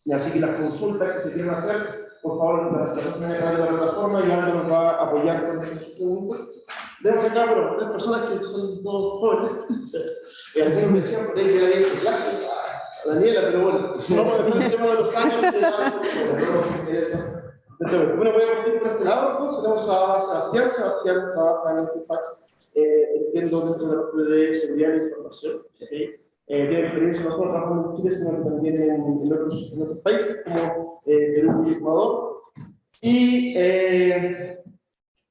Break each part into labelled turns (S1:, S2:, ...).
S1: Y así que las consultas que se quieran hacer, por favor, las personas que van a la plataforma y ahora nos va a apoyar con estas preguntas. Tenemos acá, bueno, 3 personas que son todos jóvenes. Algunos me decían por ahí que era bien de clase, a Daniela, pero bueno, no vamos a dejar el tema de los años, que no nos interesa. Bueno, voy a partir por este lado, pues, tenemos a Sebastián. Sebastián trabaja en Equifax, entiendo, dentro de la parte de seguridad de información. ¿Sí? Tiene experiencia no solo trabajando en Chile, sino que también en otros países, como Perú y Ecuador. Y,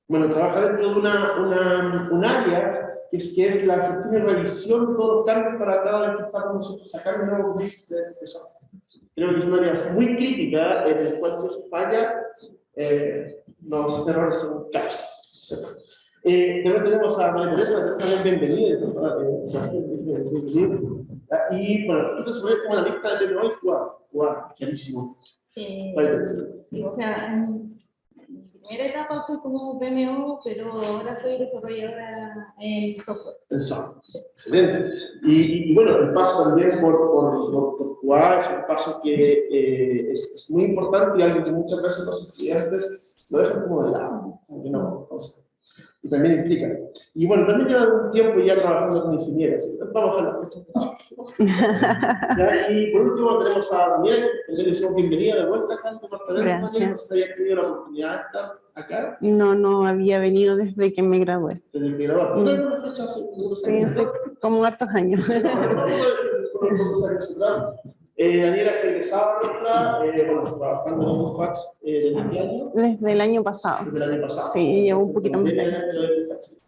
S1: bueno, trabaja dentro de un área que es la gestión y revisión de todos los cambios para cada vez que estamos nosotros sacando nuevos business de software. Creo que es una área muy crítica en la cual si eso falla, los errores son caros. También tenemos a María Teresa, bienvenida. Y bueno, tú te sabes como la lista de hoy, wow, clarísimo.
S2: Sí, o sea, en mi primera etapa fui como PMO, pero ahora soy desarrolladora en software.
S1: En software, excelente. Y bueno, el paso también por QA es un paso que es muy importante y algo que muchas veces los estudiantes lo dejan como de lado, aunque no, y también implica. Y bueno, también lleva un tiempo ya trabajando con ingenieros. Vamos a la fecha de trabajo. Y por último tenemos a Daniel, que le decimos bienvenida de vuelta acá al departamento.
S3: Gracias.
S1: No sé si había tenido la oportunidad de estar acá.
S3: No había venido desde que me gradué.
S1: Desde que graduaste. ¿No hay una fecha hace unos años?
S3: Sí, como hartos años.
S1: Daniela se egresaba nuestra, bueno, trabajando en Equifax ¿desde qué año?
S3: Desde el año pasado.
S1: Desde el año pasado.
S3: Sí, llevo un poquito más de años.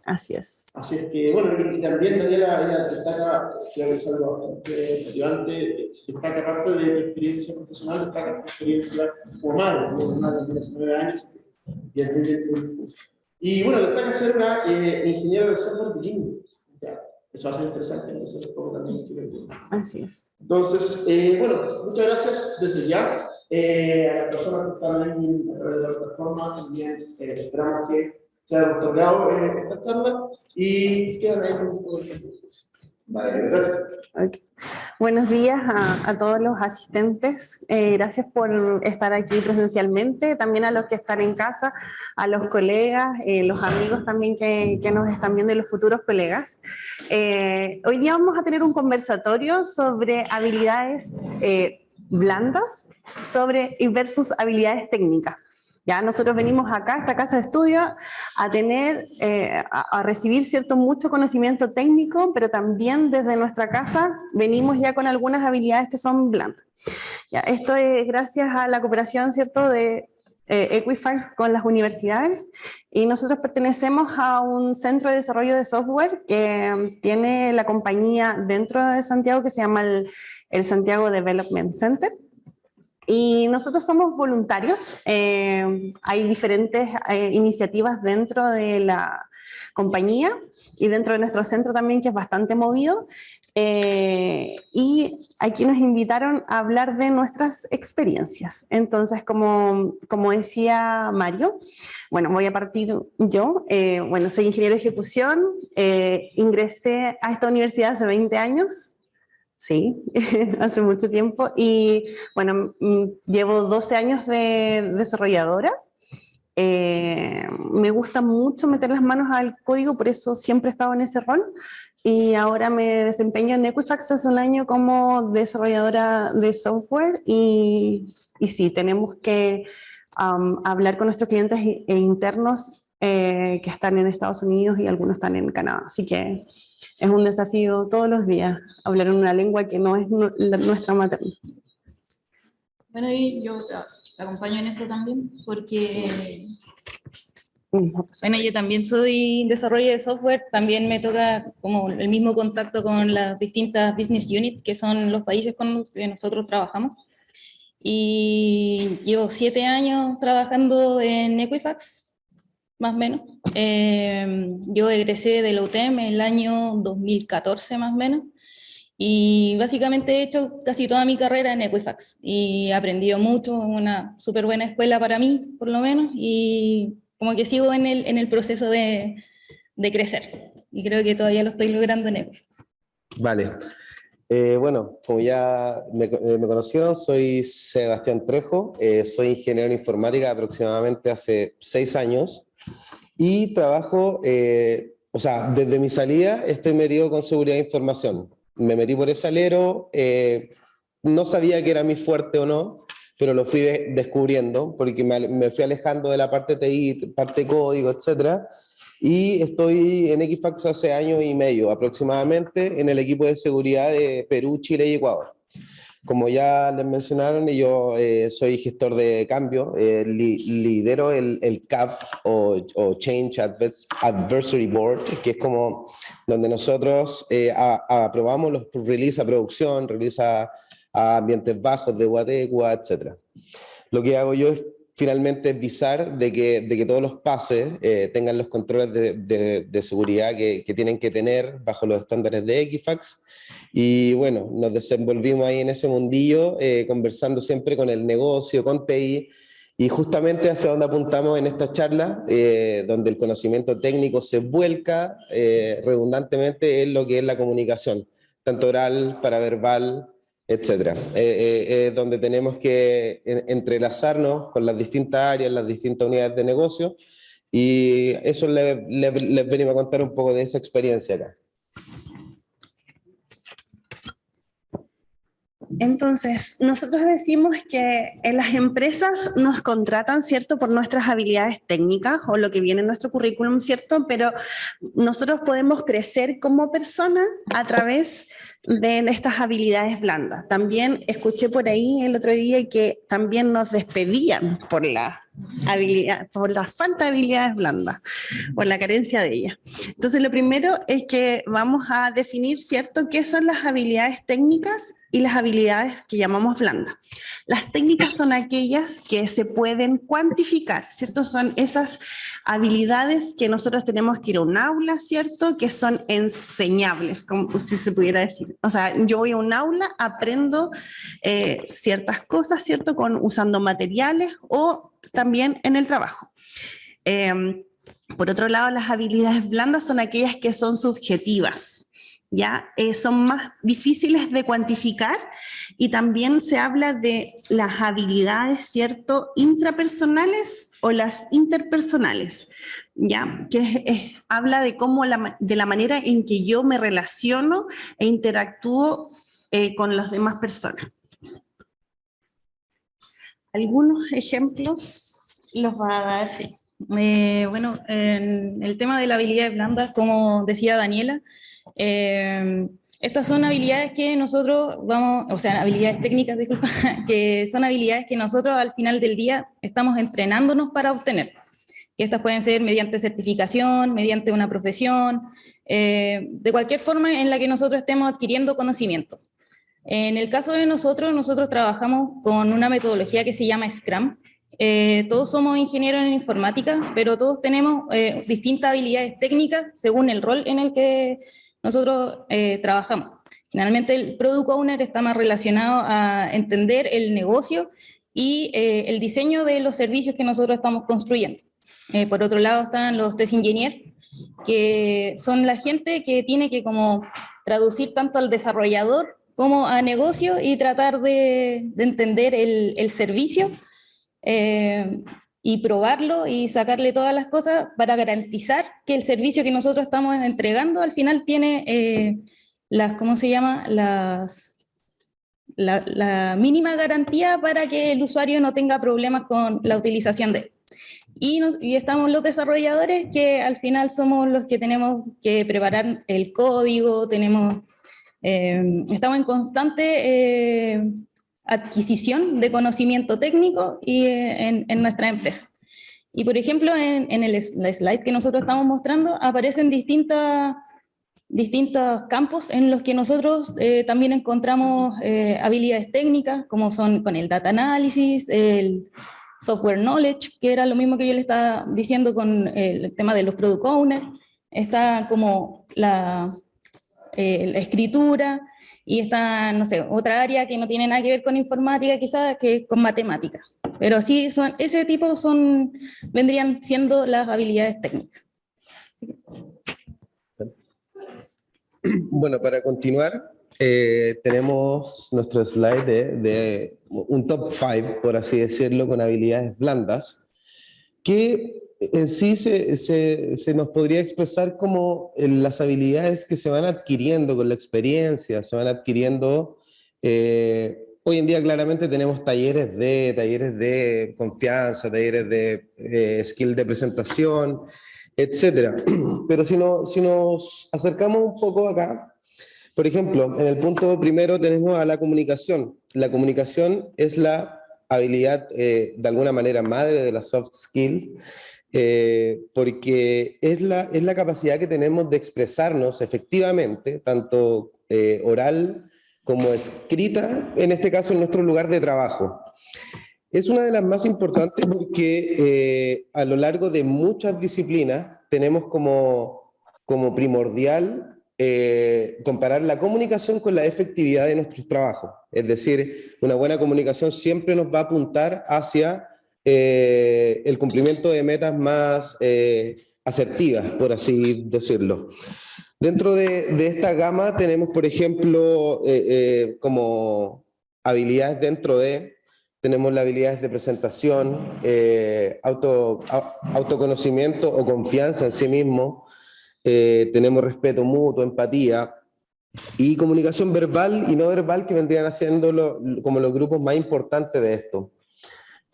S3: Así es.
S1: Así es que, bueno, y también Daniela, ella destaca, creo que es algo bastante relevante, destaca aparte de experiencia profesional, destaca experiencia como madre, una que tiene 19 años y es muy bien. Y bueno, destaca ser una ingeniera de software bilingüe. Eso va a ser interesante, no sé cómo también quiero decir.
S3: Así es.
S1: Entonces, bueno, muchas gracias desde ya. A las personas que están ahí a través de la plataforma, también esperamos que se haya otorgado esta charla y quedan ahí con un poco de tiempo. Vale, gracias.
S3: Okay. Buenos días a todos los asistentes. Gracias por estar aquí presencialmente, también a los que están en casa, a los colegas, los amigos también que nos están viendo y los futuros colegas. Hoy día vamos a tener un conversatorio sobre habilidades blandas versus habilidades técnicas. Ya nosotros venimos acá, a esta casa de estudio, a tener, a recibir mucho conocimiento técnico, pero también desde nuestra casa venimos ya con algunas habilidades que son blandas. Ya, esto es gracias a la cooperación, ¿cierto?, de Equifax con las universidades, y nosotros pertenecemos a un centro de desarrollo de software que tiene la compañía dentro de Santiago que se llama el Santiago Development Center. Y nosotros somos voluntarios, hay diferentes iniciativas dentro de la compañía y dentro de nuestro centro también, que es bastante movido, y aquí nos invitaron a hablar de nuestras experiencias. Entonces, como decía Mario, bueno, voy a partir yo. Bueno, soy ingeniero de ejecución, ingresé a esta universidad hace 20 años. Sí, hace mucho tiempo, y bueno, llevo 12 años de desarrolladora. Me gusta mucho meter las manos al código, por eso siempre he estado en ese rol, y ahora me desempeño en Equifax hace un año como desarrolladora de software, y sí, tenemos que hablar con nuestros clientes internos que están en Estados Unidos y algunos están en Canadá, así que es un desafío todos los días hablar en una lengua que no es nuestra materna.
S2: Bueno, y yo te acompaño en eso también, porque bueno, yo también soy desarrolladora de software, también me toca como el mismo contacto con las distintas business units, que son los países con los que nosotros trabajamos. Y llevo 7 años trabajando en Equifax, más o menos. Yo egresé de la UTEM en el año 2014, más o menos, y básicamente he hecho casi toda mi carrera en Equifax, y he aprendido mucho, una súper buena escuela para mí, por lo menos, y como que sigo en el proceso de crecer, y creo que todavía lo estoy logrando en Equifax.
S4: Vale. Bueno, como ya me conocieron, soy Sebastián Trejo, soy ingeniero en informática aproximadamente hace 6 años y trabajo, o sea, desde mi salida estoy metido con seguridad de información. Me metí por ese alero, no sabía que era mi fuerte o no, pero lo fui descubriendo porque me fui alejando de la parte TI, parte código, etcétera. Y estoy en Equifax hace año y medio aproximadamente en el equipo de seguridad de Perú, Chile y Ecuador. Como ya les mencionaron, yo soy gestor de cambio, lidero el CAB o Change Advisory Board, que es como donde nosotros aprobamos los release a producción, release a ambientes bajos de Guategua, etc. Lo que hago yo es finalmente visar de que todos los pases tengan los controles de seguridad que tienen que tener bajo los estándares de Equifax. Y bueno, nos desenvolvimos ahí en ese mundillo, conversando siempre con el negocio, con TI, y justamente hacia donde apuntamos en esta charla, donde el conocimiento técnico se vuelca redundantemente en lo que es la comunicación, tanto oral, paraverbal, etcétera. Donde tenemos que entrelazarnos con las distintas áreas, las distintas unidades de negocio, y eso les venimos a contar un poco de esa experiencia acá.
S3: Entonces, nosotros decimos que en las empresas nos contratan, ¿cierto?, por nuestras habilidades técnicas o lo que viene en nuestro currículum, ¿cierto? Pero nosotros podemos crecer como personas a través de estas habilidades blandas. También escuché por ahí el otro día que también nos despedían por la falta de habilidades blandas, por la carencia de ellas. Entonces, lo primero es que vamos a definir, ¿cierto?, qué son las habilidades técnicas y las habilidades que llamamos blandas. Las técnicas son aquellas que se pueden cuantificar, ¿cierto? Son esas habilidades que nosotros tenemos que ir a un aula, ¿cierto? Que son enseñables, como si se pudiera decir. O sea, yo voy a un aula, aprendo ciertas cosas, ¿cierto? Usando materiales o también en el trabajo. Por otro lado, las habilidades blandas son aquellas que son subjetivas, ¿ya? Son más difíciles de cuantificar y también se habla de las habilidades, ¿cierto?, intrapersonales o las interpersonales, ¿ya? Que habla de cómo de la manera en que yo me relaciono e interactúo con las demás personas. Algunos ejemplos los va a dar.
S2: Sí. Bueno, en el tema de las habilidades blandas, como decía Daniela, estas son habilidades que nosotros habilidades técnicas, disculpa, que son habilidades que nosotros al final del día estamos entrenándonos para obtener. Que estas pueden ser mediante certificación, mediante una profesión, de cualquier forma en la que nosotros estemos adquiriendo conocimiento. En el caso de nosotros trabajamos con una metodología que se llama Scrum. Todos somos ingenieros en informática, pero todos tenemos distintas habilidades técnicas según el rol en el que nosotros trabajamos. Generalmente el Product Owner está más relacionado a entender el negocio y el diseño de los servicios que nosotros estamos construyendo. Por otro lado están los Test Engineers, que son la gente que tiene que como traducir tanto al desarrollador como a negocio y tratar de entender el servicio y probarlo y sacarle todas las cosas para garantizar que el servicio que nosotros estamos entregando al final tiene ¿cómo se llama? La mínima garantía para que el usuario no tenga problemas con la utilización de él. Y estamos los desarrolladores, que al final somos los que tenemos que preparar el código, estamos en constante adquisición de conocimiento técnico y en nuestra empresa. Y por ejemplo, en el slide que nosotros estamos mostrando, aparecen distintos campos en los que nosotros también encontramos habilidades técnicas, como son con el data analysis, el software knowledge, que era lo mismo que yo le estaba diciendo con el tema de los product owners. Está como la escritura, y está, no sé, otra área que no tiene nada que ver con informática, quizás, que con matemáticas. Pero sí, ese tipo vendrían siendo las habilidades técnicas.
S4: Bueno, para continuar, tenemos nuestro slide de un top 5, por así decirlo, con habilidades blandas, que en sí se nos podría expresar como las habilidades que se van adquiriendo con la experiencia, se van adquiriendo. Hoy en día claramente tenemos talleres de confianza, talleres de skill de presentación, etcétera. Pero si nos acercamos un poco acá, por ejemplo, en el punto primero tenemos a la comunicación. La comunicación es la habilidad, de alguna manera, madre de la soft skill, porque es la capacidad que tenemos de expresarnos efectivamente, tanto oral como escrita, en este caso en nuestro lugar de trabajo. Es una de las más importantes porque a lo largo de muchas disciplinas tenemos como primordial comparar la comunicación con la efectividad de nuestros trabajos. Es decir, una buena comunicación siempre nos va a apuntar hacia el cumplimiento de metas más asertivas, por así decirlo. Dentro de esta gama tenemos, por ejemplo, como habilidades tenemos las habilidades de presentación, autoconocimiento o confianza en sí mismo, tenemos respeto mutuo, empatía y comunicación verbal y no verbal, que vendrían haciendo como los grupos más importantes de esto.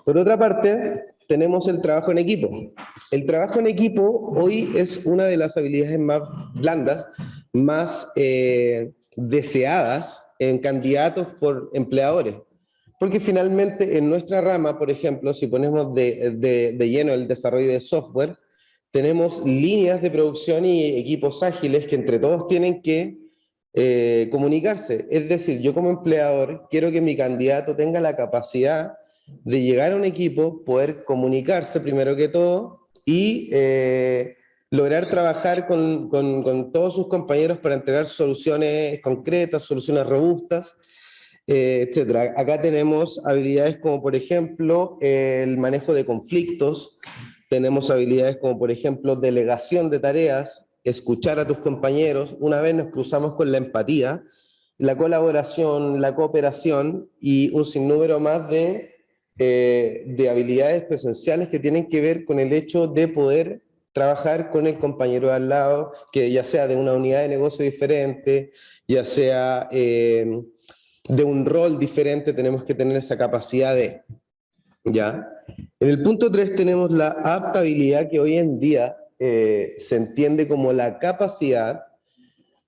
S4: Por otra parte, tenemos el trabajo en equipo. El trabajo en equipo hoy es una de las habilidades más blandas, más deseadas en candidatos por empleadores. Porque finalmente en nuestra rama, por ejemplo, si ponemos de lleno el desarrollo de software, tenemos líneas de producción y equipos ágiles que entre todos tienen que comunicarse. Es decir, yo como empleador quiero que mi candidato tenga la capacidad de llegar a un equipo, poder comunicarse primero que todo y lograr trabajar con todos sus compañeros para entregar soluciones concretas, soluciones robustas, etcétera. Acá tenemos habilidades como por ejemplo el manejo de conflictos, tenemos habilidades como por ejemplo delegación de tareas, escuchar a tus compañeros, una vez nos cruzamos con la empatía, la colaboración, la cooperación y un sinnúmero más de habilidades presenciales que tienen que ver con el hecho de poder trabajar con el compañero de al lado, que ya sea de una unidad de negocio diferente, ya sea de un rol diferente, tenemos que tener esa capacidad de, ¿ya? En el punto 3 tenemos la adaptabilidad, que hoy en día se entiende como la capacidad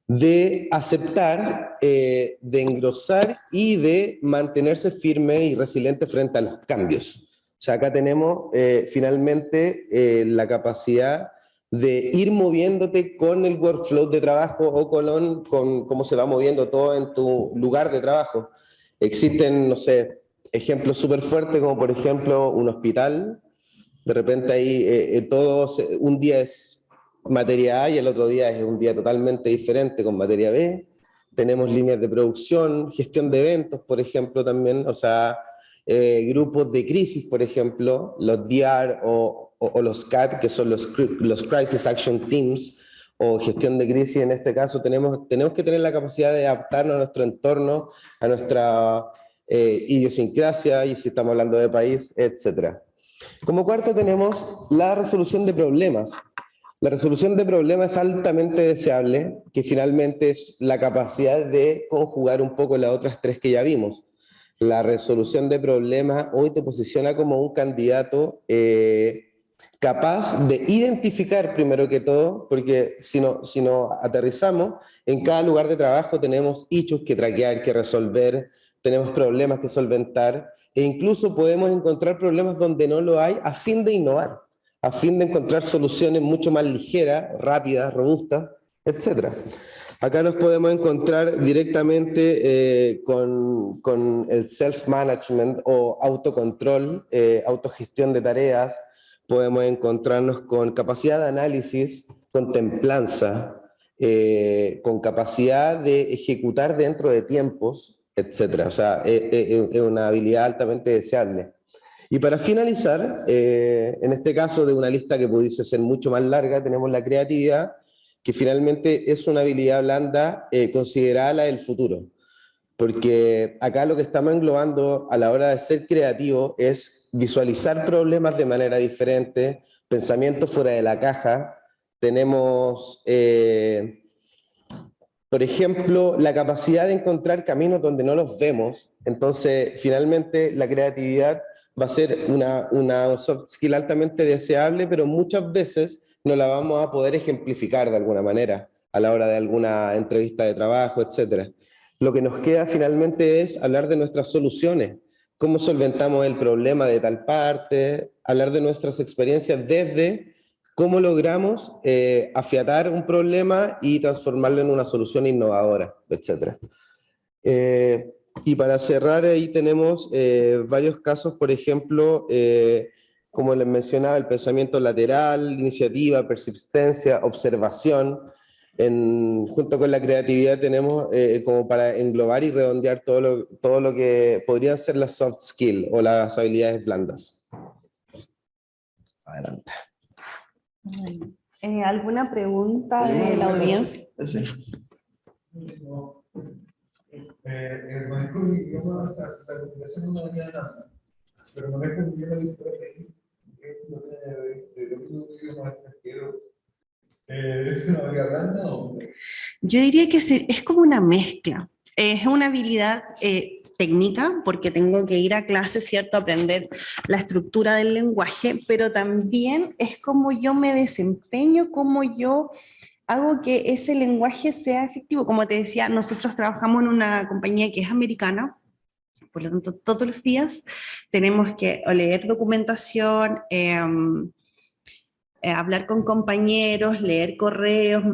S4: de aceptar, de engrosar y de mantenerse firme y resiliente frente a los cambios. O sea, acá tenemos finalmente la capacidad de ir moviéndote con el workflow de trabajo o con cómo se va moviendo todo en tu lugar de trabajo. Existen, no sé, ejemplos súper fuertes como por ejemplo un hospital. De repente ahí un día es materia A y el otro día es un día totalmente diferente con materia B. Tenemos líneas de producción, gestión de eventos, por ejemplo, también, o sea, grupos de crisis, por ejemplo, los DR o los CAT, que son los Crisis Action Teams, o gestión de crisis. En este caso tenemos que tener la capacidad de adaptarnos a nuestro entorno, a nuestra idiosincrasia, y si estamos hablando de país, etcétera. Como cuarto tenemos la resolución de problemas. La resolución de problemas es altamente deseable, que finalmente es la capacidad de conjugar un poco las otras tres que ya vimos. La resolución de problemas hoy te posiciona como un candidato capaz de identificar primero que todo, porque si no aterrizamos, en cada lugar de trabajo tenemos issues que traquear, que resolver, tenemos problemas que solventar, e incluso podemos encontrar problemas donde no lo hay a fin de innovar, a fin de encontrar soluciones mucho más ligeras, rápidas, robustas, etc. Acá nos podemos encontrar directamente con el self-management o autocontrol, autogestión de tareas. Podemos encontrarnos con capacidad de análisis, con templanza, con capacidad de ejecutar dentro de tiempos, etc. O sea, es una habilidad altamente deseable. Y para finalizar, en este caso de una lista que pudiese ser mucho más larga, tenemos la creatividad, que finalmente es una habilidad blanda considerada la del futuro. Porque acá lo que estamos englobando a la hora de ser creativo es visualizar problemas de manera diferente, pensamiento fuera de la caja. Tenemos, por ejemplo, la capacidad de encontrar caminos donde no los vemos. Entonces, finalmente, la creatividad va a ser una soft skill altamente deseable, pero muchas veces no la vamos a poder ejemplificar de alguna manera a la hora de alguna entrevista de trabajo, etcétera. Lo que nos queda finalmente es hablar de nuestras soluciones, cómo solventamos el problema de tal parte, hablar de nuestras experiencias desde cómo logramos afiatar un problema y transformarlo en una solución innovadora, etc. Y para cerrar ahí tenemos varios casos, por ejemplo, como les mencionaba, el pensamiento lateral, iniciativa, persistencia, observación. Junto con la creatividad tenemos como para englobar y redondear todo lo que podrían ser las soft skills o las habilidades blandas. Adelante.
S3: ¿Alguna pregunta de la audiencia?
S4: Sí.
S5: El manejo de idiomas, la comunicación no venía de nada, pero el manejo de idiomas de idiomas extranjeros, ¿es una habilidad blanda o...?
S3: Yo diría que es como una mezcla. Es una habilidad técnica, porque tengo que ir a clase, ¿cierto?, aprender la estructura del lenguaje, pero también es como yo me desempeño, como yo hago que ese lenguaje sea efectivo. Como te decía, nosotros trabajamos en una compañía que es americana, por lo tanto, todos los días tenemos que leer documentación, hablar con compañeros, leer correos,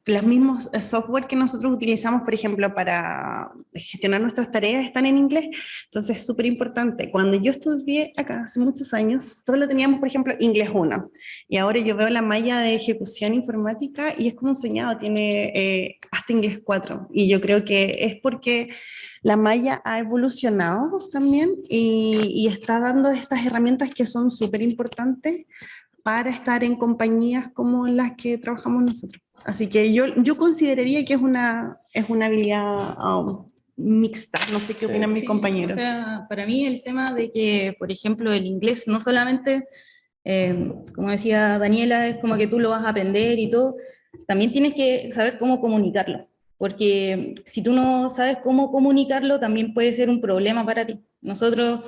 S3: los mismos software que nosotros utilizamos, por ejemplo, para gestionar nuestras tareas están en inglés, entonces es súper importante. Cuando yo estudié acá hace muchos años, solo teníamos, por ejemplo, inglés 1, y ahora yo veo la malla de ejecución informática y es como un soñado, tiene hasta inglés 4, y yo creo que es porque la malla ha evolucionado también y está dando estas herramientas que son súper importantes para estar en compañías como las que trabajamos nosotros. Así que yo consideraría que es una habilidad mixta, no sé qué opinan mis compañeros.
S2: O sea, para mí el tema de que, por ejemplo, el inglés no solamente, como decía Daniela, es como que tú lo vas a aprender y todo, también tienes que saber cómo comunicarlo, porque si tú no sabes cómo comunicarlo, también puede ser un problema para ti. Nosotros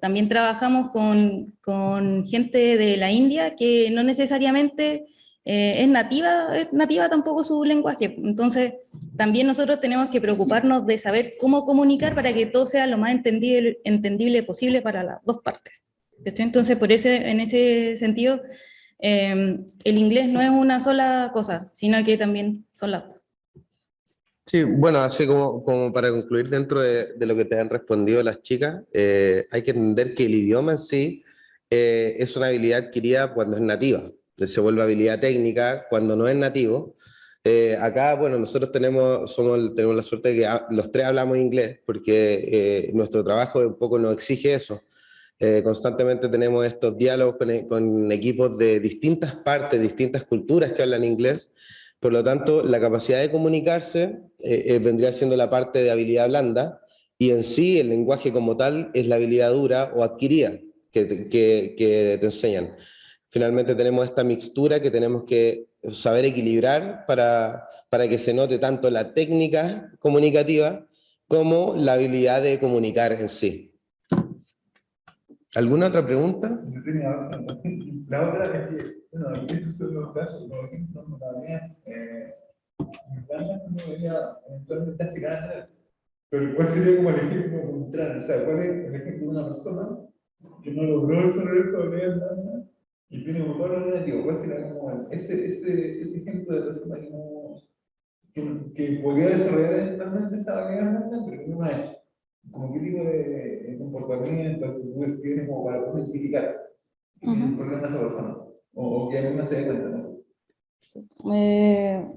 S2: también trabajamos con gente de la India que no necesariamente es nativa tampoco su lenguaje. Entonces, también nosotros tenemos que preocuparnos de saber cómo comunicar para que todo sea lo más entendible posible para las dos partes. Entonces, en ese sentido, el inglés no es una sola cosa, sino que también son las dos.
S4: Sí, bueno, así como para concluir dentro de lo que te han respondido las chicas, hay que entender que el idioma en sí es una habilidad adquirida cuando es nativa, se vuelve habilidad técnica cuando no es nativo. Acá, bueno, nosotros tenemos la suerte de que los tres hablamos inglés, porque nuestro trabajo un poco nos exige eso. Constantemente tenemos estos diálogos con equipos de distintas partes, distintas culturas que hablan inglés. Por lo tanto, la capacidad de comunicarse vendría siendo la parte de habilidad blanda, y en sí el lenguaje como tal es la habilidad dura o adquirida que te enseñan. Finalmente tenemos esta mixtura que tenemos que saber equilibrar para que se note tanto la técnica comunicativa como la habilidad de comunicar en sí. ¿Alguna otra pregunta?
S5: La otra es que, bueno, estos son los casos, por ejemplo, también, en plan, no debería eventualmente así ganar, pero ¿cuál sería como el ejemplo contrario? O sea, ¿cuál es el ejemplo de una persona que no logró desarrollar su habilidad blanda y tiene un valor negativo? ¿Cuál sería como ese ejemplo de persona que podría desarrollar eventualmente esa habilidad blanda, pero que no lo ha hecho? ¿Como qué tipo de comportamiento, actitudes tiene como para poder identificar que tiene un problema esa persona? O que alguna se dé cuenta, ¿no?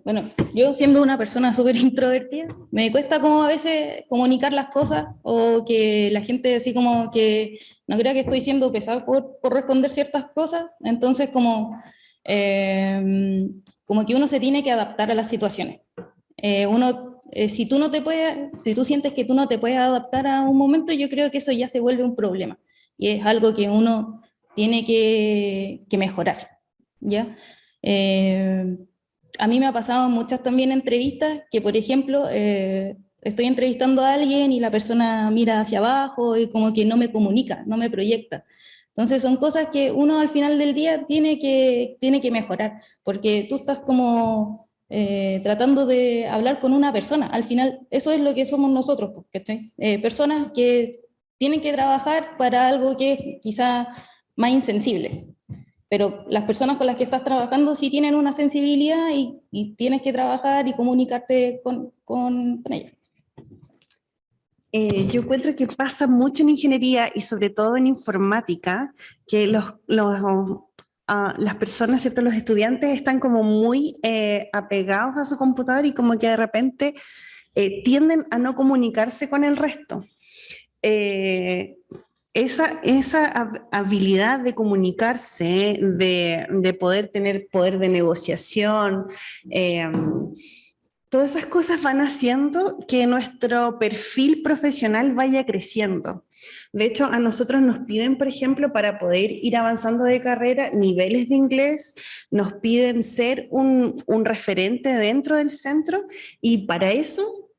S2: Bueno, yo siendo una persona súper introvertida, me cuesta como a veces comunicar las cosas, o que la gente así como que no crea que estoy siendo pesado por responder ciertas cosas. Entonces como como que uno se tiene que adaptar a las situaciones. Si tú sientes que tú no te puedes adaptar a un momento, yo creo que eso ya se vuelve un problema, y es algo que uno tiene que mejorar, ¿ya? A mí me ha pasado en muchas también entrevistas que, por ejemplo, estoy entrevistando a alguien y la persona mira hacia abajo y como que no me comunica, no me proyecta. Entonces son cosas que uno al final del día tiene que mejorar, porque tú estás como tratando de hablar con una persona. Al final eso es lo que somos nosotros, ¿cachai? Personas que tienen que trabajar para algo que es quizá más insensible. Pero las personas con las que estás trabajando sí tienen una sensibilidad y tienes que trabajar y comunicarte con ellas.
S3: Yo encuentro que pasa mucho en ingeniería y sobre todo en informática, que las personas, ¿cierto? Los estudiantes están como muy apegados a su computador y como que de repente tienden a no comunicarse con el resto. Esa habilidad de comunicarse, de poder tener poder de negociación, todas esas cosas van haciendo que nuestro perfil profesional vaya creciendo. De hecho, a nosotros nos piden, por ejemplo, para poder ir avanzando de carrera, niveles de inglés, nos piden ser un referente dentro del centro, y para eso,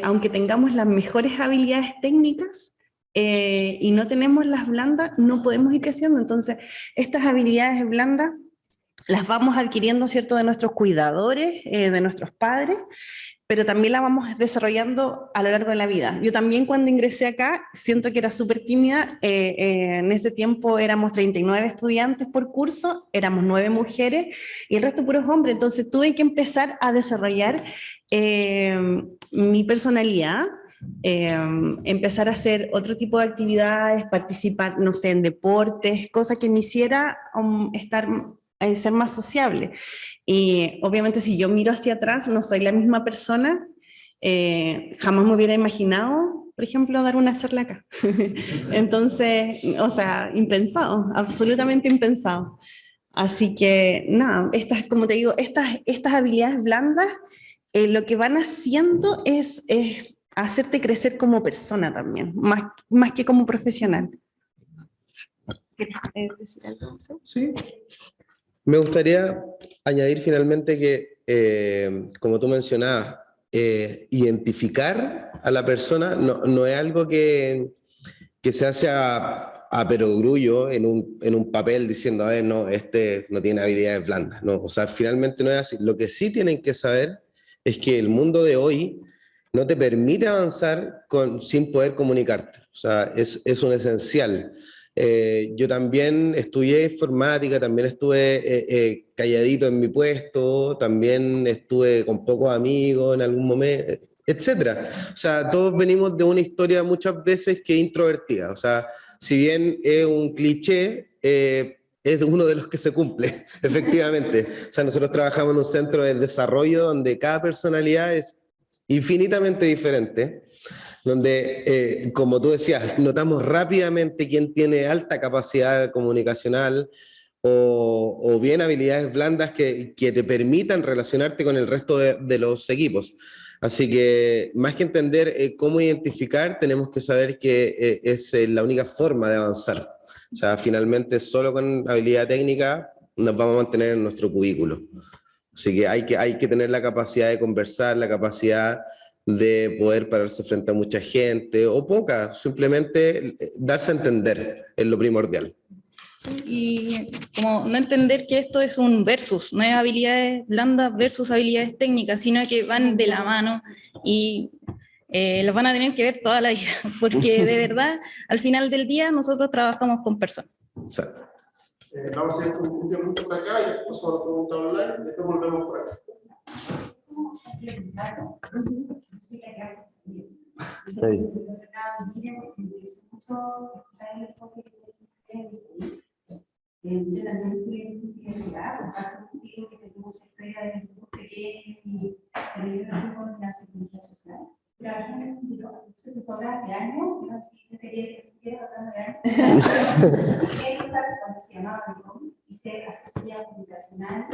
S3: aunque tengamos las mejores habilidades técnicas, y no tenemos las blandas, no podemos ir creciendo. Entonces, estas habilidades blandas las vamos adquiriendo, ¿cierto?, de nuestros cuidadores, de nuestros padres, pero también las vamos desarrollando a lo largo de la vida. Yo también cuando ingresé acá siento que era súper tímida. En ese tiempo éramos 39 estudiantes por curso, éramos 9 mujeres y el resto puros hombres, entonces tuve que empezar a desarrollar mi personalidad, empezar a hacer otro tipo de actividades, participar, no sé, en deportes, cosas que me hiciera ser más sociable. Y obviamente si yo miro hacia atrás, no soy la misma persona, jamás me hubiera imaginado, por ejemplo, dar una charla acá. Entonces, o sea, impensado, absolutamente impensado. Así que nada, como te digo, estas habilidades blandas, lo que van haciendo es hacerte crecer como persona también, más que como profesional. ¿Quieres decir algo?
S4: Sí. Me gustaría añadir finalmente que, como tú mencionabas, identificar a la persona no es algo que se hace a perogrullo en un papel diciendo, a ver, no, este no tiene habilidades blandas. No, o sea, finalmente no es así. Lo que sí tienen que saber es que el mundo de hoy no te permite avanzar sin poder comunicarte. O sea, es un esencial. Yo también estudié informática, también estuve calladito en mi puesto, también estuve con pocos amigos en algún momento, etcétera. O sea, todos venimos de una historia muchas veces que es introvertida. O sea, si bien es un cliché, es uno de los que se cumple, efectivamente. O sea, nosotros trabajamos en un centro de desarrollo donde cada personalidad es infinitamente diferente, donde, como tú decías, notamos rápidamente quién tiene alta capacidad comunicacional o bien habilidades blandas que te permitan relacionarte con el resto de los equipos. Así que, más que entender cómo identificar, tenemos que saber que es la única forma de avanzar. O sea, finalmente, solo con habilidad técnica nos vamos a mantener en nuestro cubículo. Así que hay que tener la capacidad de conversar, la capacidad de poder pararse frente a mucha gente, o poca, simplemente darse a entender es lo primordial.
S2: Y como no entender que esto es un versus, no es habilidades blandas versus habilidades técnicas, sino que van de la mano y los van a tener que ver toda la vida, porque de verdad, al final del día, nosotros trabajamos con personas.
S4: Exacto.
S1: Vamos a hacer un tiempo por acá y después vamos a preguntar online, después volvemos por acá.
S6: Yo también estudié en universidad, que tenemos historia de grupos pequeños y también con la psicología social. trabajé en el mundo, se te cobra de año, yo así yo quería que se quede tratando de año. Y cuando se llamaba Bicom, hice asesoría comunicacional,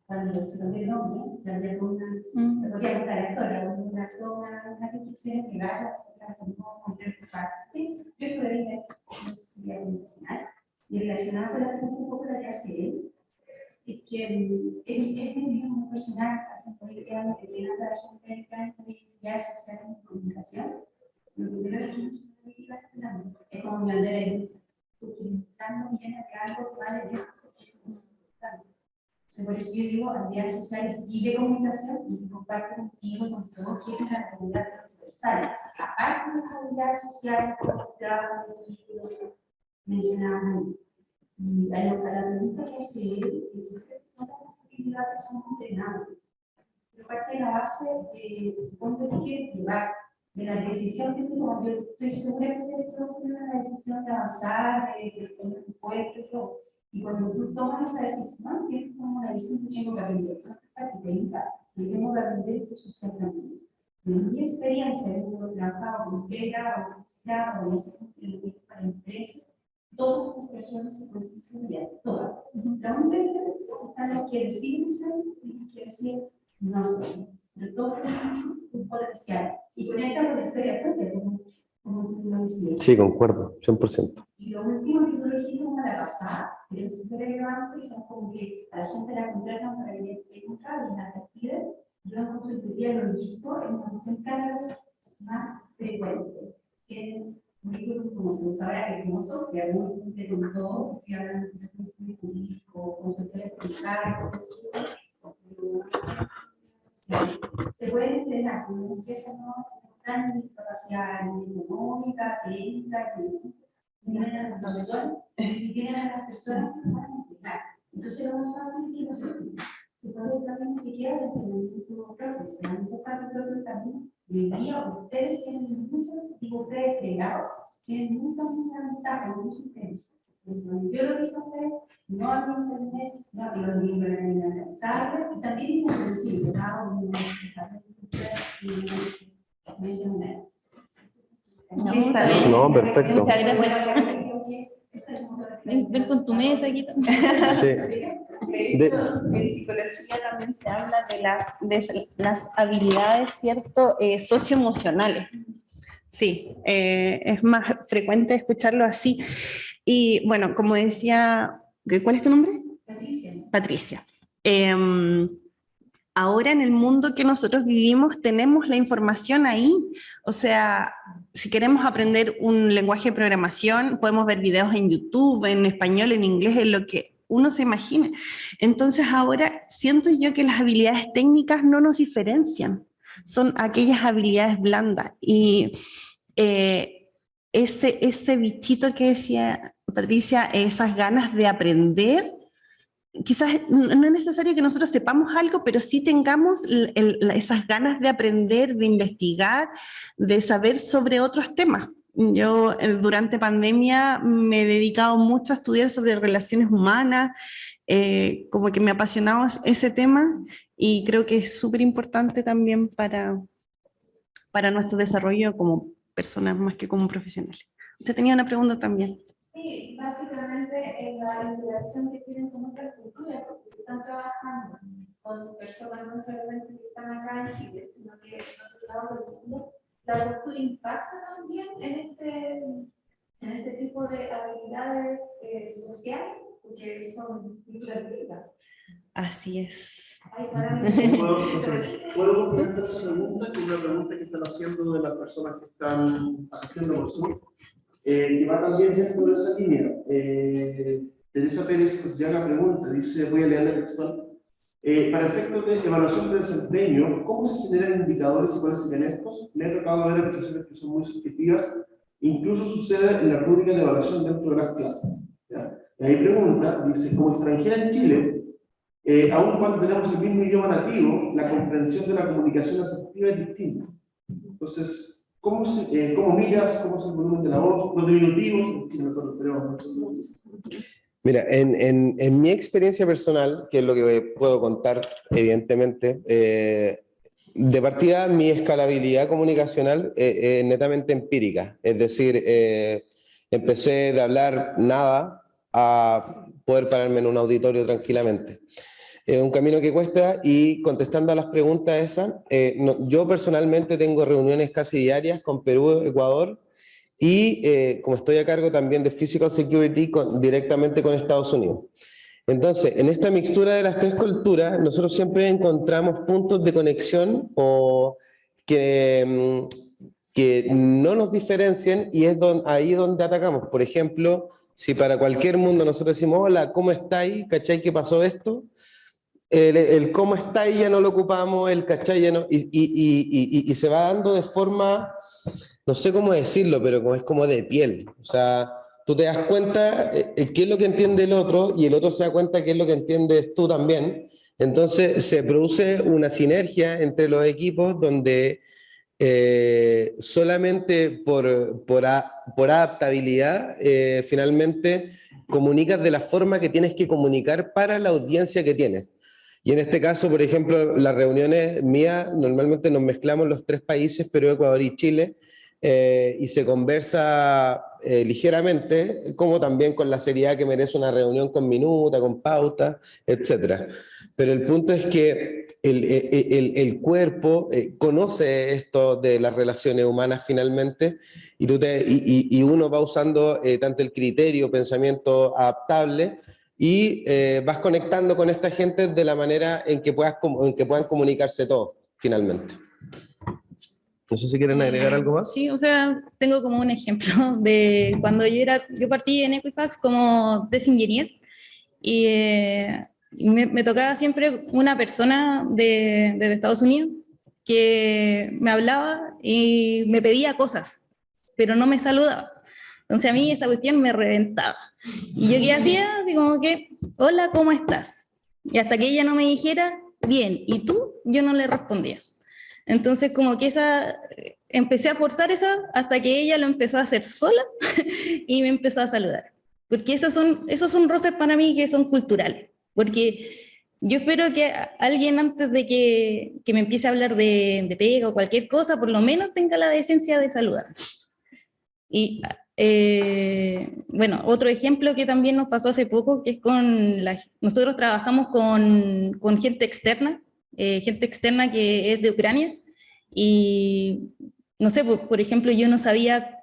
S6: cuando se cambió el nombre, cambié una, me podía contar la historia, una reflexión que va a la como parte, yo estudié asesoría comunicacional, y relacionada con la pregunta un poco la que hace él, es que es un personal, hace muy bien, que tiene la gente de actividades sociales y comunicación. Lo primero es que es como vender el utilizando bien algo que vale bien, que es importante. Por eso yo digo habilidades sociales y de comunicación y comparto contigo con todo que es la comunidad transversal. Aparte de las habilidades sociales, trabajo que mencionaban. Y la pregunta que hace él es todas las actividades son entrenables. Pero parte de la base de dónde tú quieres llevar, de la decisión que tú tomas. Yo estoy segura que tú tomas la decisión de avanzar, de poner tu puesto y todo. Y cuando tú tomas esa decisión, tienes como una decisión que tengo que aprender. Yo tengo que aprender social también. En mi experiencia, yo he trabajado con pega, o universidad, o para empresas. Todas las personas se pueden desarrollar, todas. La única diferencia está en lo que deciden ser y lo que deciden no ser. Pero todos tenemos un potencial. Y conecta con la historia propia, como tú lo decías.
S4: Sí, concuerdo, 100%.
S6: Y lo último que tú dijiste como la pasada, que es súper relevante, y son como que a la gente la contratan para que le contraten y la despiden. Yo encontraría lo visto en una cuestión cada vez más frecuente. Como se sabe que como social, muy preguntó, estoy hablando de un jurídico, consultores tributarios, se puede entrenar con una empresa no tan capacidad económica, técnica, y tienen a las personas que van a entrenar. Entonces, lo más fácil es que se puede también que quiera el entrenamiento propio, el entrenamiento propio también. Diría, ustedes tienen muchas, digo ustedes plegados, tienen muchas ventajas, muchos temas. Yo lo quise hacer, no había internet, no había los libros inalcanzables, y también incomprensible,
S4: No, perfecto.
S2: Muchas gracias. Ven con tu mesa aquí también.
S4: Sí.
S3: De hecho, en psicología también se habla de las habilidades, ¿cierto? Socioemocionales. Sí, es más frecuente escucharlo así. Y bueno, como decía, ¿cuál es tu nombre?
S6: Patricia.
S3: Patricia. Ahora en el mundo que nosotros vivimos tenemos la información ahí. O sea, si queremos aprender un lenguaje de programación, podemos ver videos en YouTube, en español, en inglés, en lo que uno se imagine. Entonces ahora siento yo que las habilidades técnicas no nos diferencian. Son aquellas habilidades blandas. Y ese bichito que decía Patricia, esas ganas de aprender, quizás no es necesario que nosotros sepamos algo, pero sí tengamos esas ganas de aprender, de investigar, de saber sobre otros temas. Yo durante pandemia me he dedicado mucho a estudiar sobre relaciones humanas, como que me apasionaba ese tema y creo que es súper importante también para nuestro desarrollo como personas más que como profesionales. Usted tenía una pregunta también.
S6: Sí, básicamente en la interacción que tienen con otras culturas, porque se están trabajando con personas no solamente que están acá en Chile, sino que en otros lados del mundo, la cultura impacta también en este tipo de habilidades sociales, porque son culturas ricas.
S3: Así es.
S1: ¿Puedo complementar esa pregunta con una pregunta que están haciendo de las personas que están asistiendo por Zoom? Que va también dentro de esa línea. Teresa Pérez ya la pregunta, dice, voy a leerla textual. Para efectos de evaluación de desempeño, ¿cómo se generan indicadores y cuáles serían estos? Me ha tocado ver apreciaciones que son muy subjetivas, incluso sucede en la rúbrica de evaluación dentro de las clases. ¿Ya? Y ahí pregunta, dice, como extranjera en Chile, aun cuando tenemos el mismo idioma nativo, la comprensión de la comunicación asertiva es distinta. Entonces, ¿cómo miras? ¿Cómo es el volumen de la voz? Los diminutivos, que nosotros tenemos.
S4: Mira, en mi experiencia personal, que es lo que puedo contar, evidentemente, De partida, mi escalabilidad comunicacional es netamente empírica, es decir, empecé de hablar nada a poder pararme en un auditorio tranquilamente. Es un camino que cuesta y contestando a las preguntas esas, yo personalmente tengo reuniones casi diarias con Perú, Ecuador y como estoy a cargo también de Physical Security directamente con Estados Unidos. Entonces, en esta mixtura de las tres culturas, nosotros siempre encontramos puntos de conexión o que no nos diferencien y es ahí donde atacamos. Por ejemplo, si para cualquier mundo nosotros decimos, hola, ¿cómo estáis? ¿Cachai que pasó esto? El cómo estáis ya no lo ocupamos, el cachai ya no, y se va dando de forma, no sé cómo decirlo, pero es como de piel. O sea, tú te das cuenta qué es lo que entiende el otro y el otro se da cuenta qué es lo que entiendes tú también. Entonces se produce una sinergia entre los equipos donde solamente por adaptabilidad finalmente comunicas de la forma que tienes que comunicar para la audiencia que tienes. Y en este caso, por ejemplo, las reuniones mías, normalmente nos mezclamos los tres países, Perú, Ecuador y Chile, y se conversa ligeramente, como también con la seriedad que merece una reunión con minuta, con pauta, etc. Pero el punto es que el cuerpo conoce esto de las relaciones humanas finalmente, y uno va usando tanto el criterio, pensamiento adaptable, y vas conectando con esta gente de la manera en que puedan comunicarse todos, finalmente. No sé si quieren agregar algo más.
S2: Sí, o sea, tengo como un ejemplo de cuando yo partí en Equifax como desk engineer y me tocaba siempre una persona de Estados Unidos que me hablaba y me pedía cosas, pero no me saludaba. Entonces a mí esa cuestión me reventaba. Y yo qué hacía, así como que, hola, ¿cómo estás? Y hasta que ella no me dijera, bien, ¿y tú? Yo no le respondía. Entonces como que empecé a forzar eso hasta que ella lo empezó a hacer sola y me empezó a saludar. Porque esos son roces para mí que son culturales. Porque yo espero que alguien antes de que me empiece a hablar de pega o cualquier cosa, por lo menos tenga la decencia de saludar. Y bueno, otro ejemplo que también nos pasó hace poco, que es nosotros trabajamos con gente externa que es de Ucrania, y no sé, por ejemplo, yo no sabía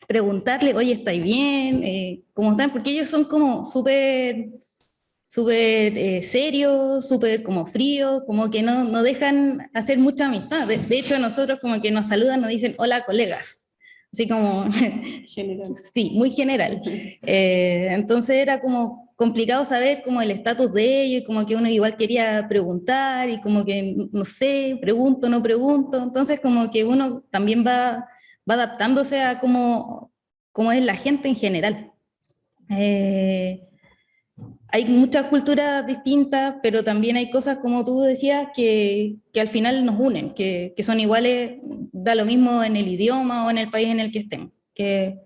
S2: preguntarle, oye, ¿estáis bien? ¿Cómo están? Porque ellos son como súper serios, súper como fríos, como que no dejan hacer mucha amistad. De hecho, a nosotros como que nos saludan, nos dicen, hola, colegas. Así como,
S3: General.
S2: sí, muy general. Entonces era como complicado saber como el estatus de ellos, y como que uno igual quería preguntar, y como que, no sé, pregunto, no pregunto. Entonces como que uno también va adaptándose a cómo es la gente en general. Hay muchas culturas distintas, pero también hay cosas, como tú decías, que al final nos unen, que son iguales, da lo mismo en el idioma o en el país en el que estén, que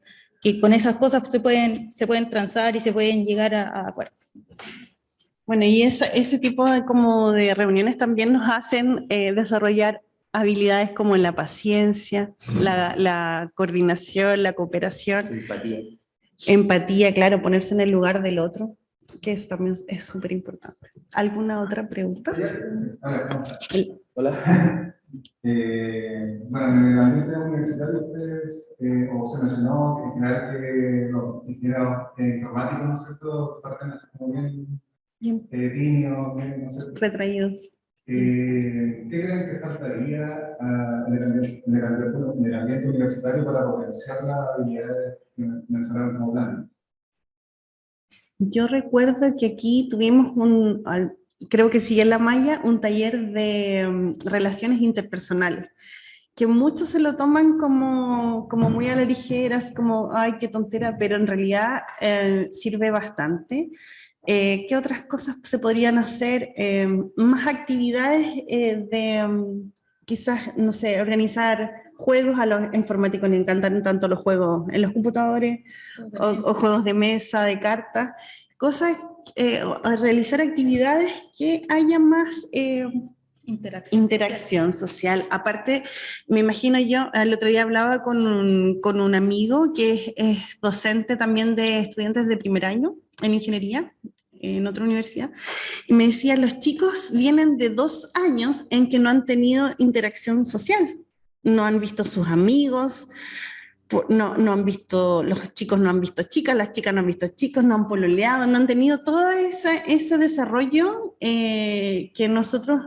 S2: con esas cosas se pueden transar y se pueden llegar a acuerdos.
S3: Bueno, y ese tipo de reuniones también nos hacen desarrollar habilidades como la paciencia, la coordinación, la cooperación.
S1: Empatía.
S3: Empatía, claro, ponerse en el lugar del otro, que eso también es súper importante. ¿Alguna otra pregunta?
S4: Hola.
S5: Bueno, en el ambiente universitario ustedes, o se mencionó en general que los ingenieros informáticos, ¿no es cierto?, parten así como bien tímidos, bien, ¿no es cierto?,
S3: retraídos.
S5: ¿qué creen que faltaría en el ambiente universitario para potenciar las habilidades que mencionaron como blandas?
S3: Yo recuerdo que aquí tuvimos creo que sí en La Maya, un taller de relaciones interpersonales, que muchos se lo toman como muy a la ligera, así como, ay, qué tontera, pero en realidad sirve bastante. ¿Qué otras cosas se podrían hacer? Más actividades quizás, no sé, organizar juegos. A los informáticos les encantan tanto los juegos en los computadores o juegos de mesa, de cartas, cosas, realizar actividades que haya más Interacción social. Aparte, me imagino yo, el otro día hablaba con un amigo que es docente también de estudiantes de primer año en ingeniería, en otra universidad, y me decía, los chicos vienen de 2 años en que no han tenido interacción social, no han visto sus amigos, no han visto, los chicos no han visto chicas, las chicas no han visto chicos, no han pololeado, no han tenido todo ese desarrollo que nosotros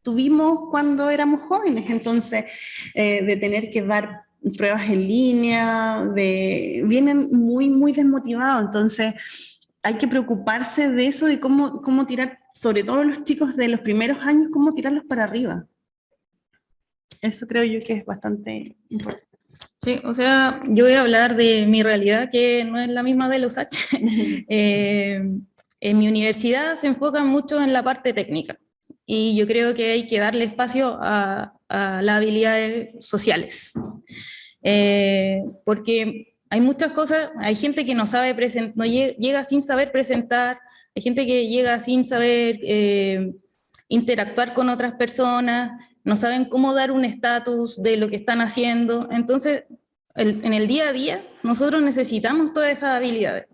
S3: tuvimos cuando éramos jóvenes. Entonces, de tener que dar pruebas en línea, vienen muy, muy desmotivados. Entonces, hay que preocuparse de eso, de cómo tirar, sobre todo los chicos de los primeros años, cómo tirarlos para arriba. Eso creo yo que es bastante importante.
S2: Sí, o sea, yo voy a hablar de mi realidad, que no es la misma de los H. En mi universidad se enfoca mucho en la parte técnica, y yo creo que hay que darle espacio a las habilidades sociales. Porque hay muchas cosas, hay gente que no sabe presentar, no llega sin saber presentar, hay gente que llega sin saber interactuar con otras personas, no saben cómo dar un estatus de lo que están haciendo. Entonces, en el día a día, nosotros necesitamos todas esas habilidades,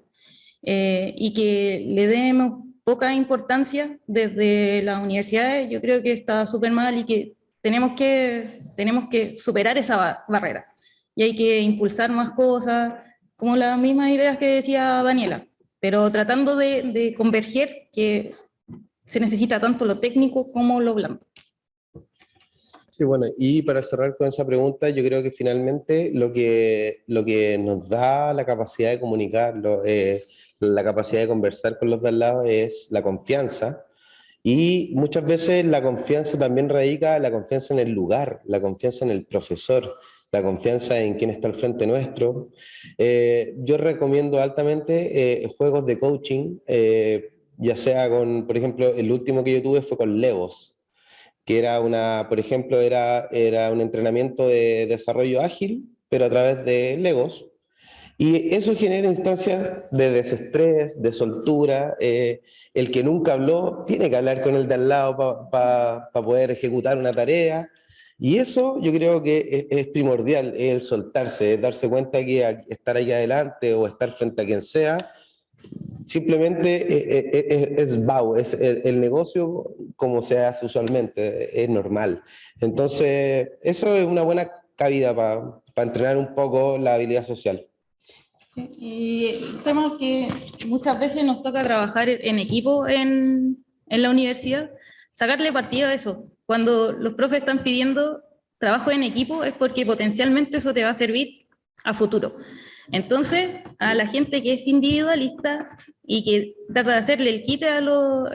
S2: y que le demos poca importancia desde las universidades. Yo creo que está súper mal, y que tenemos que superar esa barrera, y hay que impulsar más cosas, como las mismas ideas que decía Daniela, pero tratando de converger, que se necesita tanto lo técnico como lo blando.
S4: Sí, bueno, y para cerrar con esa pregunta, yo creo que finalmente lo que nos da la capacidad de comunicar, la capacidad de conversar con los de al lado es la confianza, y muchas veces la confianza también radica la confianza en el lugar, la confianza en el profesor, la confianza en quien está al frente nuestro. Yo recomiendo altamente juegos de coaching, ya sea con, por ejemplo, el último que yo tuve fue con Legos, que era por ejemplo, era un entrenamiento de desarrollo ágil, pero a través de Legos, y eso genera instancias de desestrés, de soltura. El que nunca habló tiene que hablar con el de al lado para poder ejecutar una tarea, y eso yo creo que es primordial, el soltarse, es darse cuenta que estar ahí adelante o estar frente a quien sea, simplemente es BAU, es el negocio como se hace usualmente, es normal. Entonces, eso es una buena cabida para entrenar un poco la habilidad social.
S2: Sí, y el tema es que muchas veces nos toca trabajar en equipo en la universidad, sacarle partido a eso. Cuando los profes están pidiendo trabajo en equipo, es porque potencialmente eso te va a servir a futuro. Entonces, a la gente que es individualista y que trata de hacerle el quite a los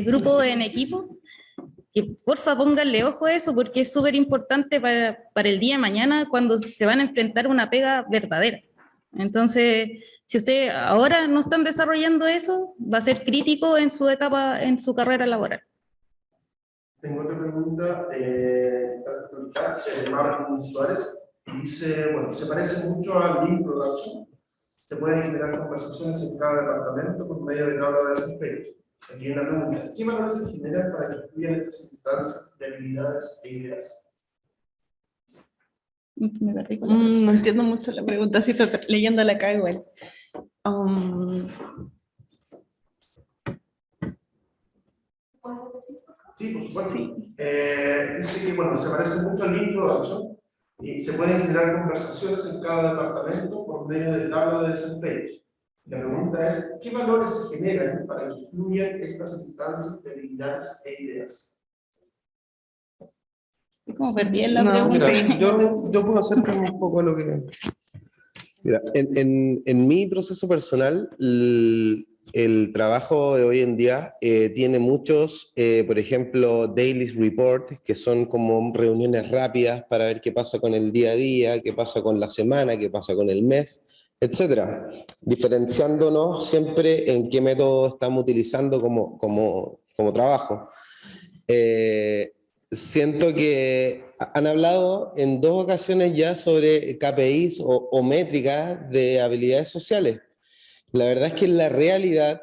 S2: grupos en equipo, que porfa pónganle ojo a eso, porque es súper importante para el día de mañana, cuando se van a enfrentar a una pega verdadera. Entonces, si ustedes ahora no están desarrollando eso, va a ser crítico en su etapa, en su carrera laboral.
S1: Tengo otra pregunta, de Marcos Suárez, y dice, bueno, se parece mucho al Lean Production. Se pueden generar conversaciones en cada departamento por medio de tabla de desempeños. Aquí hay una pregunta, ¿qué valores se generan para que fluyan estas instancias de habilidades e ideas?
S2: Me perdí con la pregunta.
S3: No entiendo mucho la pregunta, si estoy leyéndola acá igual.
S1: Sí, por supuesto.
S3: Sí.
S1: Dice que, bueno, se parece mucho al Lean Production y se pueden generar conversaciones en cada departamento por medio de tabla de desempeños. La pregunta es, ¿qué valores se generan para que fluyan estas instancias de habilidades e ideas?
S2: Es como perdí en la
S3: No,
S2: pregunta.
S3: sí.
S4: Yo puedo hacer como un poco lo que... Mira, en mi proceso personal, el trabajo de hoy en día tiene muchos, por ejemplo, daily report, que son como reuniones rápidas para ver qué pasa con el día a día, qué pasa con la semana, qué pasa con el mes, etcétera, diferenciándonos siempre en qué método estamos utilizando como trabajo. Siento que han hablado en 2 ocasiones ya sobre KPIs o métricas de habilidades sociales. La verdad es que en la realidad,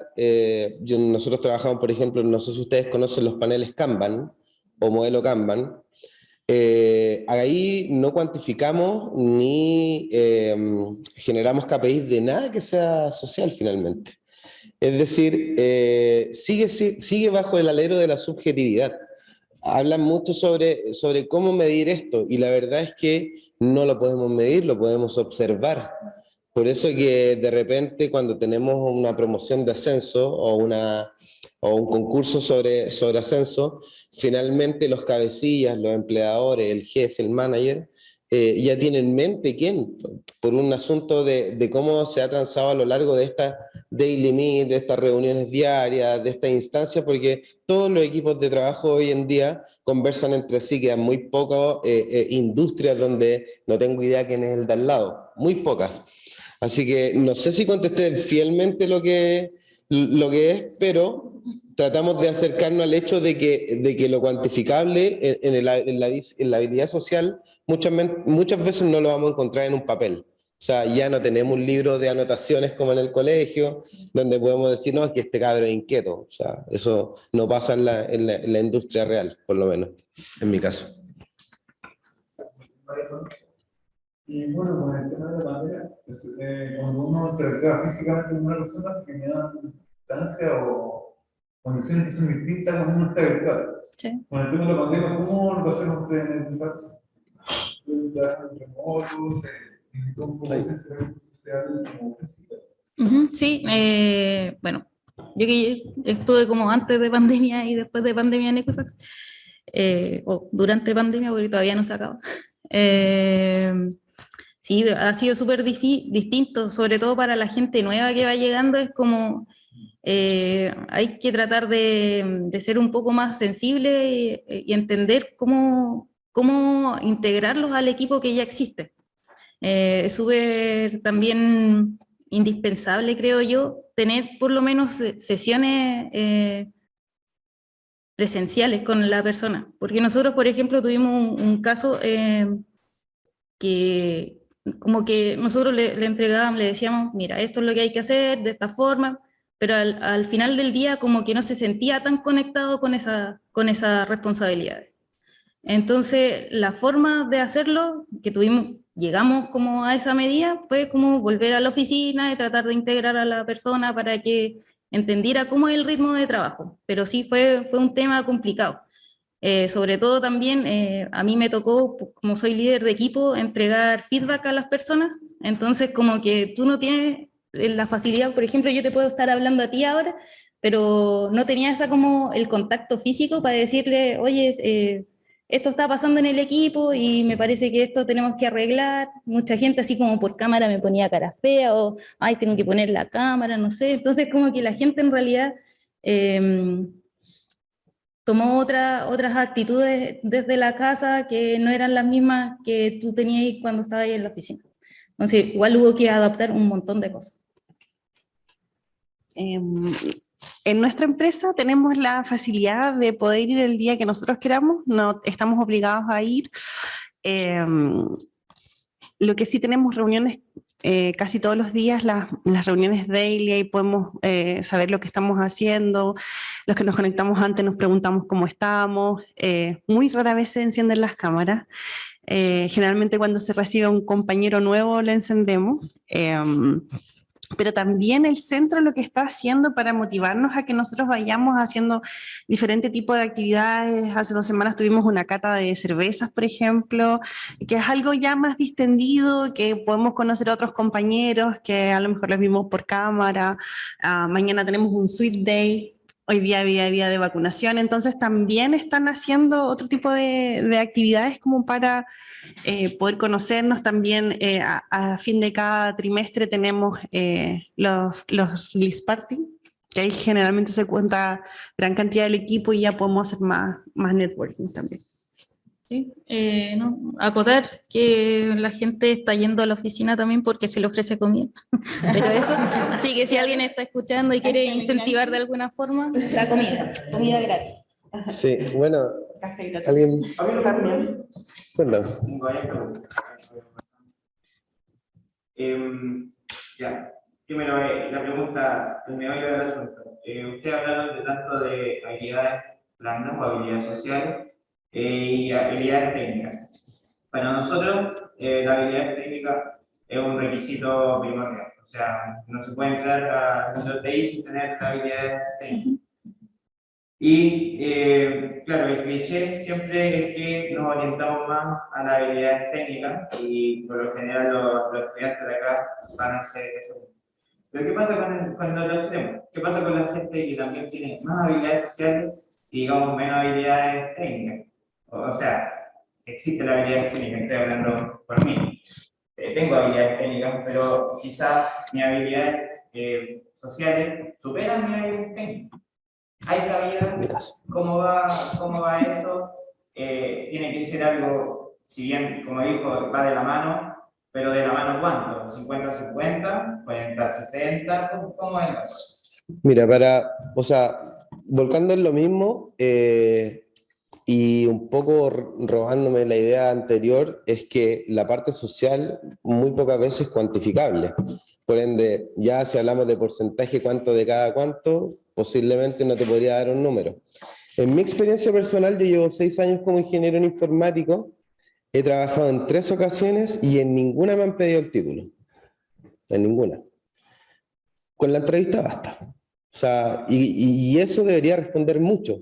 S4: nosotros trabajamos, por ejemplo, no sé si ustedes conocen los paneles Kanban, o modelo Kanban. Ahí no cuantificamos ni generamos KPIs de nada que sea social finalmente. Es decir, sigue bajo el alero de la subjetividad. Hablan mucho sobre cómo medir esto y la verdad es que no lo podemos medir, lo podemos observar. Por eso que de repente cuando tenemos una promoción de ascenso o un concurso sobre ascenso, finalmente los cabecillas, los empleadores, el jefe, el manager, ya tienen en mente quién, por un asunto de cómo se ha transado a lo largo de esta daily meet, de estas reuniones diarias, de estas instancias, porque todos los equipos de trabajo hoy en día conversan entre sí, quedan muy pocas industrias donde no tengo idea quién es el de al lado, muy pocas. Así que no sé si contesté fielmente lo que es, pero tratamos de acercarnos al hecho de que lo cuantificable en la habilidad social muchas veces no lo vamos a encontrar en un papel. O sea, ya no tenemos un libro de anotaciones como en el colegio, donde podemos decir, no, es que este cabro es inquieto. O sea, eso no pasa en la industria real, por lo menos, en mi caso.
S5: Y bueno, con el tema de la pandemia, pues, cuando uno interactúa físicamente con una persona, se generan distancia o condiciones que son distintas cuando uno está virtual.
S2: Sí.
S5: Con el tema de la pandemia, ¿cómo lo hacemos ustedes en el caso? ¿Trabajan remotos? ¿Invitó un poco ese entrenamiento social como física?
S2: Sí, bueno, yo que estuve como antes de pandemia y después de pandemia en Equifax, o durante pandemia, porque todavía no se acaba. Sí, ha sido súper distinto, sobre todo para la gente nueva que va llegando, es como hay que tratar de ser un poco más sensible y entender cómo integrarlos al equipo que ya existe. Es súper también indispensable, creo yo, tener por lo menos sesiones presenciales con la persona, porque nosotros, por ejemplo, tuvimos un caso que como que nosotros le entregábamos, le decíamos, mira, esto es lo que hay que hacer, de esta forma, pero al final del día como que no se sentía tan conectado con esas responsabilidades. Entonces, la forma de hacerlo, llegamos como a esa medida, fue como volver a la oficina y tratar de integrar a la persona para que entendiera cómo es el ritmo de trabajo. Pero sí fue un tema complicado. Sobre todo también, a mí me tocó, como soy líder de equipo, entregar feedback a las personas. Entonces, como que tú no tienes la facilidad, por ejemplo, yo te puedo estar hablando a ti ahora, pero no tenía como el contacto físico para decirle, oye, esto está pasando en el equipo y me parece que esto tenemos que arreglar. Mucha gente así como por cámara me ponía cara fea o, ay, tengo que poner la cámara, no sé. Entonces como que la gente en realidad tomó otras actitudes desde la casa que no eran las mismas que tú tenías cuando estabas ahí en la oficina. Entonces igual hubo que adaptar un montón de cosas.
S3: En nuestra empresa tenemos la facilidad de poder ir el día que nosotros queramos, no estamos obligados a ir. Lo que sí tenemos reuniones casi todos los días, las reuniones daily, y podemos saber lo que estamos haciendo. Los que nos conectamos antes nos preguntamos cómo estamos. Muy rara vez se encienden las cámaras. Generalmente cuando se recibe un compañero nuevo lo encendemos. Pero también el centro lo que está haciendo para motivarnos a que nosotros vayamos haciendo diferentes tipos de actividades. Hace 2 semanas tuvimos una cata de cervezas, por ejemplo, que es algo ya más distendido, que podemos conocer a otros compañeros que a lo mejor los vimos por cámara. Mañana tenemos un sweet day. Hoy día había día de vacunación, entonces también están haciendo otro tipo de actividades como para poder conocernos. También a fin de cada trimestre tenemos los release party, que ahí generalmente se cuenta gran cantidad del equipo y ya podemos hacer más networking también.
S2: Sí, no, acotar que la gente está yendo a la oficina también porque se le ofrece comida. Pero eso, así que si alguien está escuchando y quiere incentivar de alguna forma, la comida gratis.
S4: Sí, bueno, alguien...
S3: También.
S4: Cuéntame.
S7: Ya, primero la pregunta, el meollo del asunto. Ustedes hablaron de tanto de habilidades blandas o habilidades sociales y habilidades técnicas. Para nosotros, la habilidad técnica es un requisito primordial. O sea, no se puede entrar al mundo de TI sin tener la habilidad técnica. Y claro, el cliché siempre es que nos orientamos más a la habilidad técnica y por lo general los estudiantes de acá van a hacer eso. Pero ¿qué pasa con los extremos? ¿Qué pasa con la gente que también tiene más habilidades sociales y digamos menos habilidades técnicas? O sea, existe la habilidad técnica, estoy hablando por mí. Tengo habilidades técnicas, pero quizás mis habilidades sociales superan mis habilidades técnicas. ¿Hay cabida? ¿Cómo va eso? Tiene que ser algo, si bien, como dijo, va de la mano, pero de la mano ¿cuánto? ¿50-50? ¿40-60? ¿Cómo es?
S4: Mira, o sea, volcando en lo mismo, y un poco robándome la idea anterior, es que la parte social muy pocas veces es cuantificable. Por ende, ya si hablamos de porcentaje, cuánto de cada cuánto, posiblemente no te podría dar un número. En mi experiencia personal, yo llevo 6 años como ingeniero en informático, he trabajado en 3 ocasiones y en ninguna me han pedido el título. En ninguna. Con la entrevista basta. O sea, y eso debería responder mucho,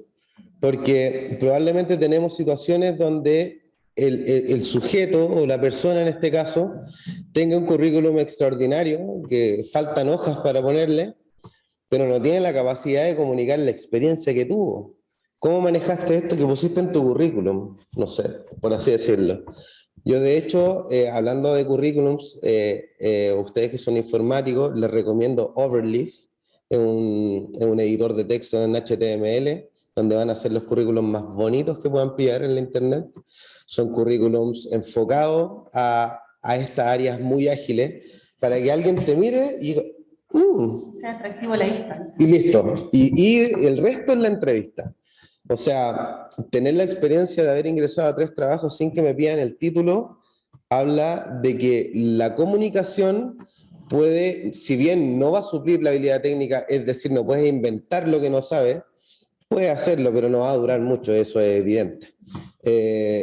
S4: porque probablemente tenemos situaciones donde el sujeto o la persona en este caso tenga un currículum extraordinario, que faltan hojas para ponerle, pero no tiene la capacidad de comunicar la experiencia que tuvo. ¿Cómo manejaste esto que pusiste en tu currículum? No sé, por así decirlo. Yo, de hecho, hablando de currículums, ustedes que son informáticos, les recomiendo Overleaf, es un editor de texto en HTML, donde van a ser los currículums más bonitos que puedan pillar en la internet. Son currículums enfocados a estas áreas muy ágiles, para que alguien te mire y diga,
S3: sea atractivo a la vista.
S4: y listo. Y el resto es la entrevista. O sea, tener la experiencia de haber ingresado a 3 trabajos sin que me pidan el título, habla de que la comunicación puede, si bien no va a suplir la habilidad técnica, es decir, no puedes inventar lo que no sabes, puedes hacerlo, pero no va a durar mucho, eso es evidente.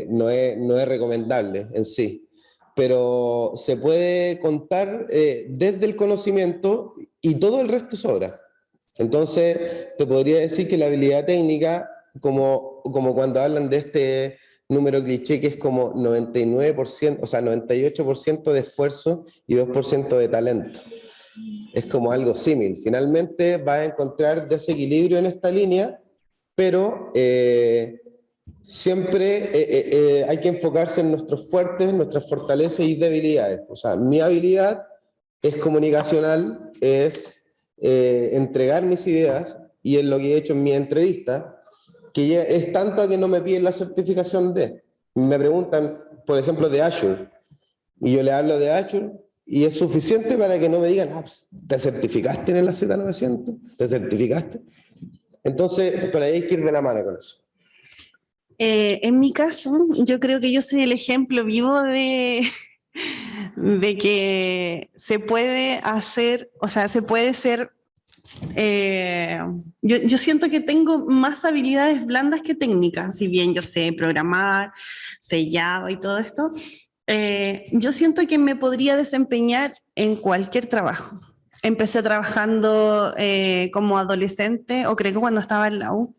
S4: No es recomendable en sí, pero se puede contar desde el conocimiento y todo el resto sobra. Entonces, te podría decir que la habilidad técnica, como cuando hablan de este número cliché que es como 99%, o sea, 98% de esfuerzo y 2% de talento. Es como algo símil. Finalmente vas a encontrar desequilibrio en esta línea, pero siempre hay que enfocarse en nuestros fuertes, nuestras fortalezas y debilidades. O sea, mi habilidad es comunicacional, es entregar mis ideas, y es lo que he hecho en mi entrevista, que ya es tanto que no me piden la certificación de. Me preguntan, por ejemplo, de Azure, y yo le hablo de Azure, y es suficiente para que no me digan, ¿te certificaste en el AZ900? ¿Te certificaste? Entonces, por ahí hay que ir de la mano con eso.
S3: En mi caso, yo creo que yo soy el ejemplo vivo de que se puede hacer, o sea, se puede ser. Yo siento que tengo más habilidades blandas que técnicas, si bien yo sé programar, sé Java y todo esto. Yo siento que me podría desempeñar en cualquier trabajo. Empecé trabajando como adolescente, o creo que cuando estaba en la U.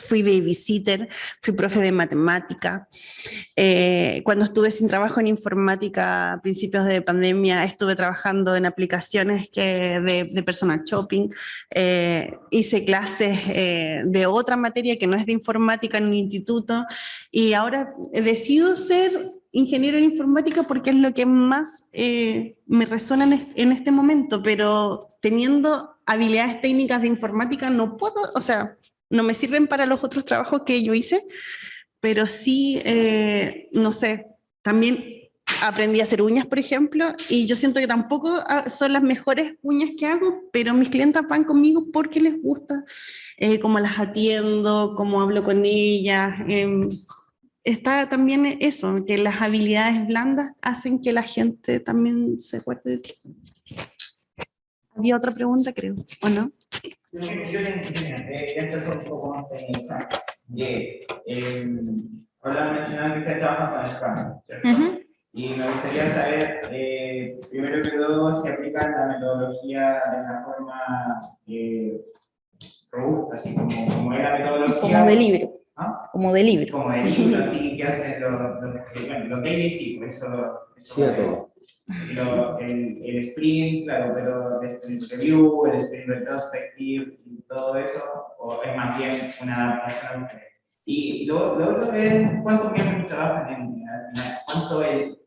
S3: Fui babysitter, fui profe de matemática. Cuando estuve sin trabajo en informática a principios de pandemia, estuve trabajando en aplicaciones de personal shopping. Hice clases de otra materia que no es de informática en un instituto, y ahora decido ser ingeniero en informática porque es lo que más me resuena en este momento, pero teniendo habilidades técnicas de informática no puedo, o sea, no me sirven para los otros trabajos que yo hice, pero sí, no sé, también aprendí a hacer uñas, por ejemplo, y yo siento que tampoco son las mejores uñas que hago, pero mis clientas van conmigo porque les gusta cómo las atiendo, cómo hablo con ellas. Está también eso, que las habilidades blandas hacen que la gente también se acuerde de ti. Había otra pregunta, creo, ¿o no?
S7: Yo entiendo, esto es un poco más técnica. Ahora mencionaban que ustedes trabajan con Scrum, ¿cierto?
S2: Ujú.
S7: Y me gustaría saber, primero que todo, si aplican la metodología de una forma robusta, así como es la metodología.
S2: Como de libro.
S7: ¿Ah?
S2: Como de libro.
S7: Como de libro, así que hacen los daily, sí, por eso
S4: Sí, a todo.
S7: el sprint, claro, pero el sprint review, el sprint retrospective y todo eso, o es más bien una adaptación a ustedes. Y lo otro es cuántos miembros trabajan al final,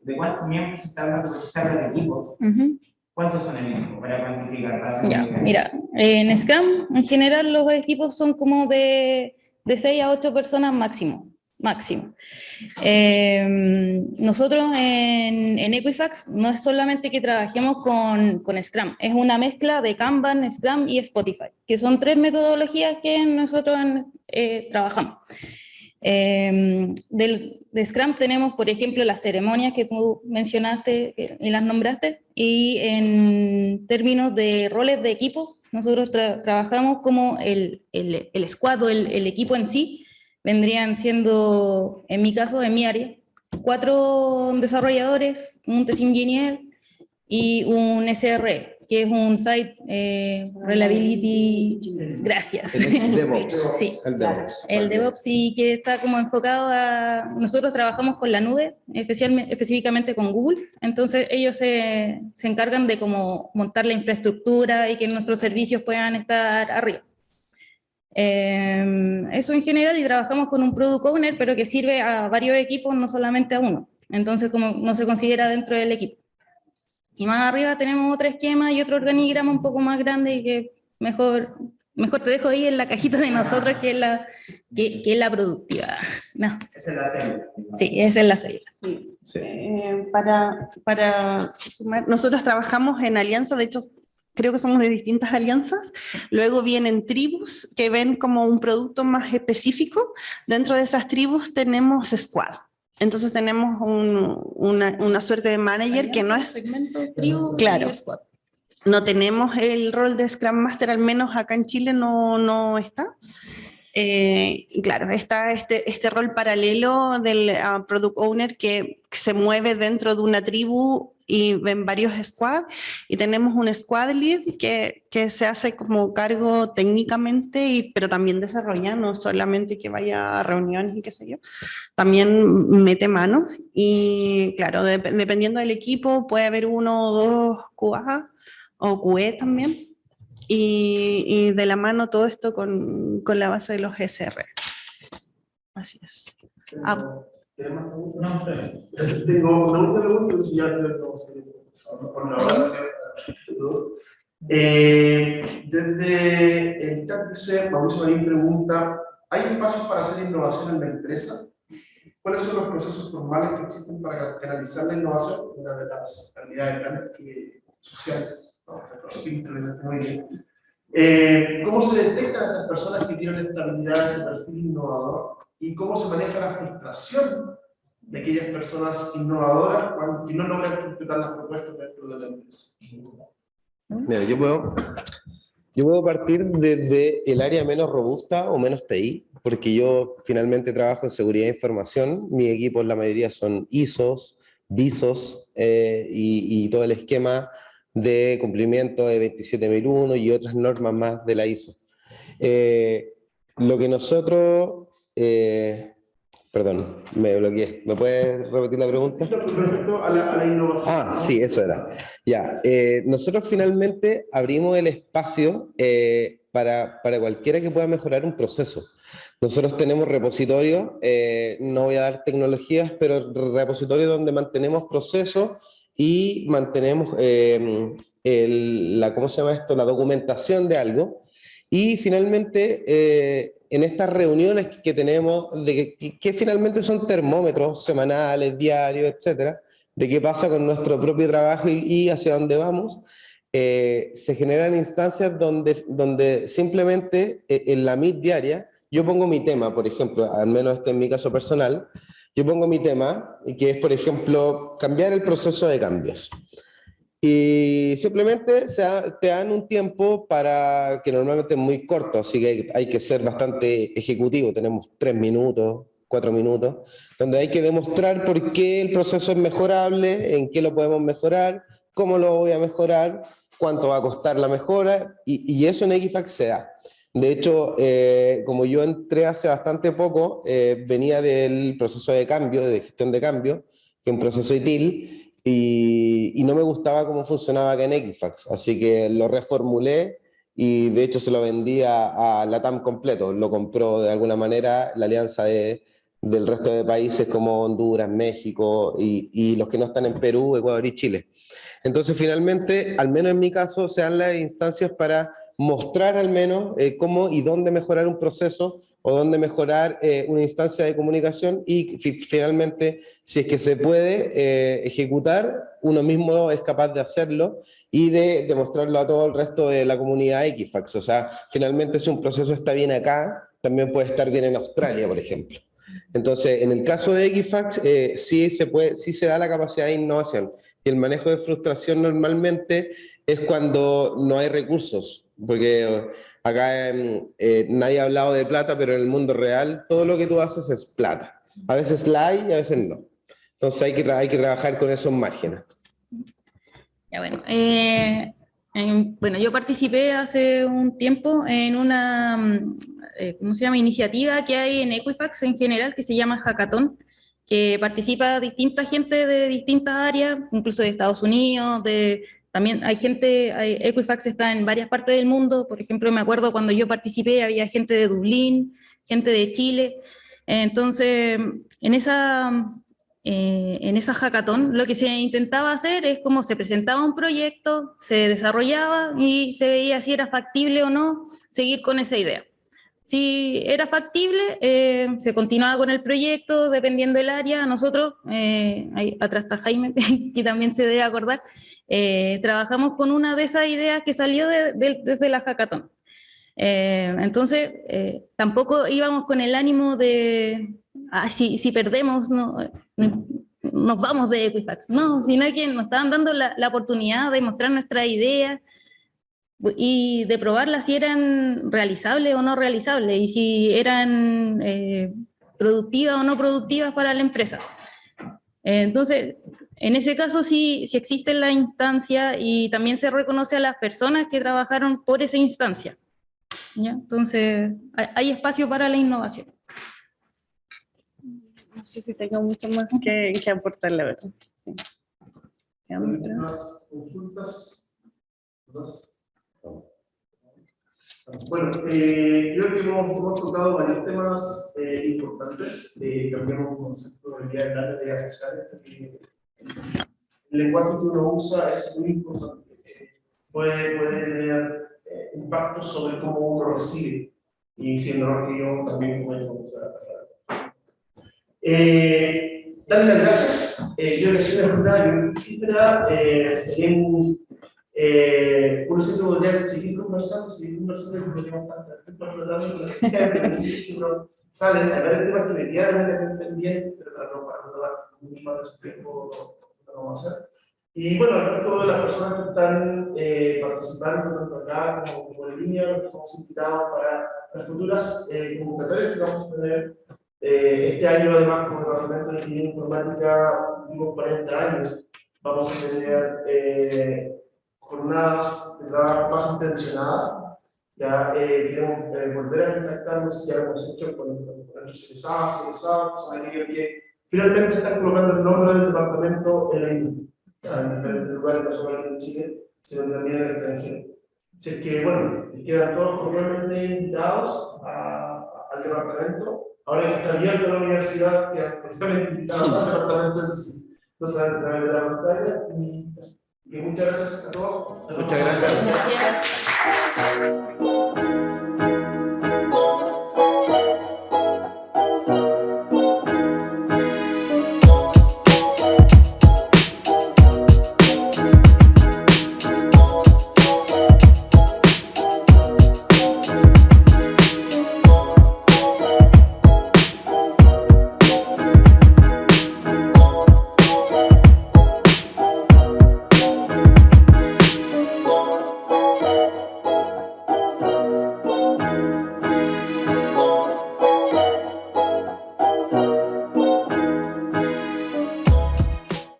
S7: de cuántos miembros se está hablando, porque se habla de equipos.
S2: Ujú.
S7: ¿Cuántos son el equipo para cuantificar? Para hacer
S2: Ya,
S7: una idea?
S2: mira, en Scrum en general los equipos son como de 6 a 8 personas máximo. Nosotros en Equifax no es solamente que trabajemos con Scrum, es una mezcla de Kanban, Scrum y Spotify, que son 3 metodologías que nosotros trabajamos. De Scrum tenemos, por ejemplo, las ceremonias que tú mencionaste y las nombraste, y en términos de roles de equipo, nosotros trabajamos como el squad o el equipo en sí, vendrían siendo, en mi caso, en mi área, 4 desarrolladores, un test engineer y un SRE, que es un Site Reliability, gracias.
S4: El DevOps.
S2: Sí,
S4: El DevOps.
S2: el DevOps sí, que está como enfocado a... Nosotros trabajamos con la nube, específicamente con Google, entonces ellos se encargan de como montar la infraestructura y que nuestros servicios puedan estar arriba. Eso en general, y trabajamos con un Product Owner, pero que sirve a varios equipos, no solamente a uno. Entonces, como no se considera dentro del equipo. Y más arriba tenemos otro esquema y otro organigrama un poco más grande y que mejor te dejo ahí en la cajita de nosotros, que es la productiva. No.
S7: Esa es la célula.
S2: Sí, esa es la célula.
S3: Sí. Para sumar, nosotros trabajamos en alianza, de hecho, creo que somos de distintas alianzas. Luego vienen tribus que ven como un producto más específico. Dentro de esas tribus tenemos squad. Entonces tenemos una suerte de manager que no es...
S2: Segmento, tribu,
S3: claro.
S2: y squad.
S3: No tenemos el rol de Scrum Master, al menos acá en Chile no está. Y claro, está este rol paralelo del Product Owner que se mueve dentro de una tribu y ven varios squads, y tenemos un squad lead que se hace como cargo técnicamente, pero también desarrolla, no solamente que vaya a reuniones y qué sé yo, también mete manos. Y claro, dependiendo del equipo puede haber 1 o 2 QA o QE también, y de la mano todo esto con la base de los SR. Así es.
S1: ¿Tienes más preguntas?
S5: No, está bien.
S1: Tengo una última pregunta, si ya tenemos por la hora. Desde el chat dice, Mauricio Marín pregunta, ¿hay espacios para hacer innovación en la empresa? ¿Cuáles son los procesos formales que existen para canalizar la innovación? Una de las habilidades grandes sociales. Muy bien. ¿Cómo se detectan estas personas que tienen esta habilidad de perfil innovador? ¿Y cómo se maneja la frustración de aquellas personas innovadoras que no logran completar las propuestas dentro de la empresa?
S4: Mira, yo puedo partir desde el área menos robusta o menos TI, porque yo finalmente trabajo en seguridad de información. Mi equipo, la mayoría son ISOs, BISOs y todo el esquema de cumplimiento de 27001 y otras normas más de la ISO. Lo que nosotros... perdón, me bloqueé. ¿Me puedes repetir la pregunta?
S1: Respecto a la innovación.
S4: Ah, sí, eso era. Ya, nosotros finalmente abrimos el espacio para cualquiera que pueda mejorar un proceso. Nosotros tenemos repositorios, no voy a dar tecnologías, pero repositorios donde mantenemos procesos y mantenemos ¿cómo se llama esto? La documentación de algo. Y finalmente, en estas reuniones que tenemos, que finalmente son termómetros semanales, diarios, etcétera, de qué pasa con nuestro propio trabajo y hacia dónde vamos, se generan instancias donde simplemente en la meet diaria yo pongo mi tema, por ejemplo, al menos este en mi caso personal, yo pongo mi tema, que es, por ejemplo, cambiar el proceso de cambios. y simplemente te dan un tiempo para, que normalmente es muy corto, así que hay que ser bastante ejecutivo, tenemos 3 minutos, 4 minutos, donde hay que demostrar por qué el proceso es mejorable, en qué lo podemos mejorar, cómo lo voy a mejorar, cuánto va a costar la mejora, y eso en Equifax se da. De hecho, como yo entré hace bastante poco, venía del proceso de cambio, de gestión de cambio, que es un proceso ITIL, y no me gustaba cómo funcionaba acá en Equifax, así que lo reformulé y de hecho se lo vendí a LATAM completo, lo compró de alguna manera la alianza del resto de países como Honduras, México y los que no están en Perú, Ecuador y Chile. Entonces finalmente, al menos en mi caso, se dan las instancias para mostrar al menos cómo y dónde mejorar un proceso o dónde mejorar una instancia de comunicación y finalmente, si es que se puede ejecutar, uno mismo es capaz de hacerlo y de demostrarlo a todo el resto de la comunidad Equifax. O sea, finalmente si un proceso está bien acá, también puede estar bien en Australia, por ejemplo. Entonces, en el caso de Equifax, sí se da la capacidad de innovación. Y el manejo de frustración normalmente es cuando no hay recursos, porque acá nadie ha hablado de plata, pero en el mundo real todo lo que tú haces es plata. A veces la hay y a veces no. Entonces hay que trabajar con esos márgenes.
S2: Ya, bueno, bueno, yo participé hace un tiempo en una, ¿cómo se llama?, iniciativa que hay en Equifax en general, que se llama Hackathon, que participa distinta gente de distintas áreas, incluso de Estados Unidos, también hay gente, Equifax está en varias partes del mundo, por ejemplo, me acuerdo cuando yo participé había gente de Dublín, gente de Chile, entonces en esa hackathon lo que se intentaba hacer es como se presentaba un proyecto, se desarrollaba y se veía si era factible o no seguir con esa idea. Si era factible, se continuaba con el proyecto, dependiendo del área. Nosotros, ahí atrás está Jaime, que también se debe acordar, trabajamos con una de esas ideas que salió desde la hackathon. Entonces, tampoco íbamos con el ánimo de, si perdemos, no, nos vamos de Equifax, no, sino que nos estaban dando la oportunidad de mostrar nuestras ideas y de probarlas si eran realizables o no realizables y si eran productivas o no productivas para la empresa. Entonces, en ese caso sí existe la instancia y también se reconoce a las personas que trabajaron por esa instancia. ¿Ya? Entonces, hay espacio para la innovación.
S3: No sé si tengo mucho más que aportar, la verdad. Sí.
S1: ¿Más consultas? Bueno, creo que hemos tocado varios temas importantes. Cambiamos un concepto de día de redes sociales. El lenguaje que uno usa es muy importante. Puede tener impacto sobre cómo uno recibe. Y siendo lo que yo también puedo usar. Darle las gracias. Yo le soy una jornada sería uno siempre podría seguir conversando, porque tenemos tantas cosas uno sale a ver el tema que medianamente pendiente, pero para no dar mucho más de su tiempo no lo vamos a hacer. Y bueno, al resto de las personas que están participando, tanto acá como en línea, los hemos invitado para las futuras convocatorias que vamos a tener. Este año, además, como Departamento de Ingeniería Informática, últimos 40 años, vamos a tener jornadas de trabajo más intencionadas. Ya queremos volver a contactarnos, ya lo hemos hecho con nuestros egresados, que finalmente están colocando el nombre del departamento en la industria, en diferentes lugares, no solamente en Chile, sino también en el extranjero. Así es que, bueno, quedan todos cordialmente invitados al departamento. Ahora que está abierto la universidad, quedan cordialmente invitados al departamento en sí, no solamente a través de la pantalla. Y muchas gracias a todos.
S4: Muchas gracias.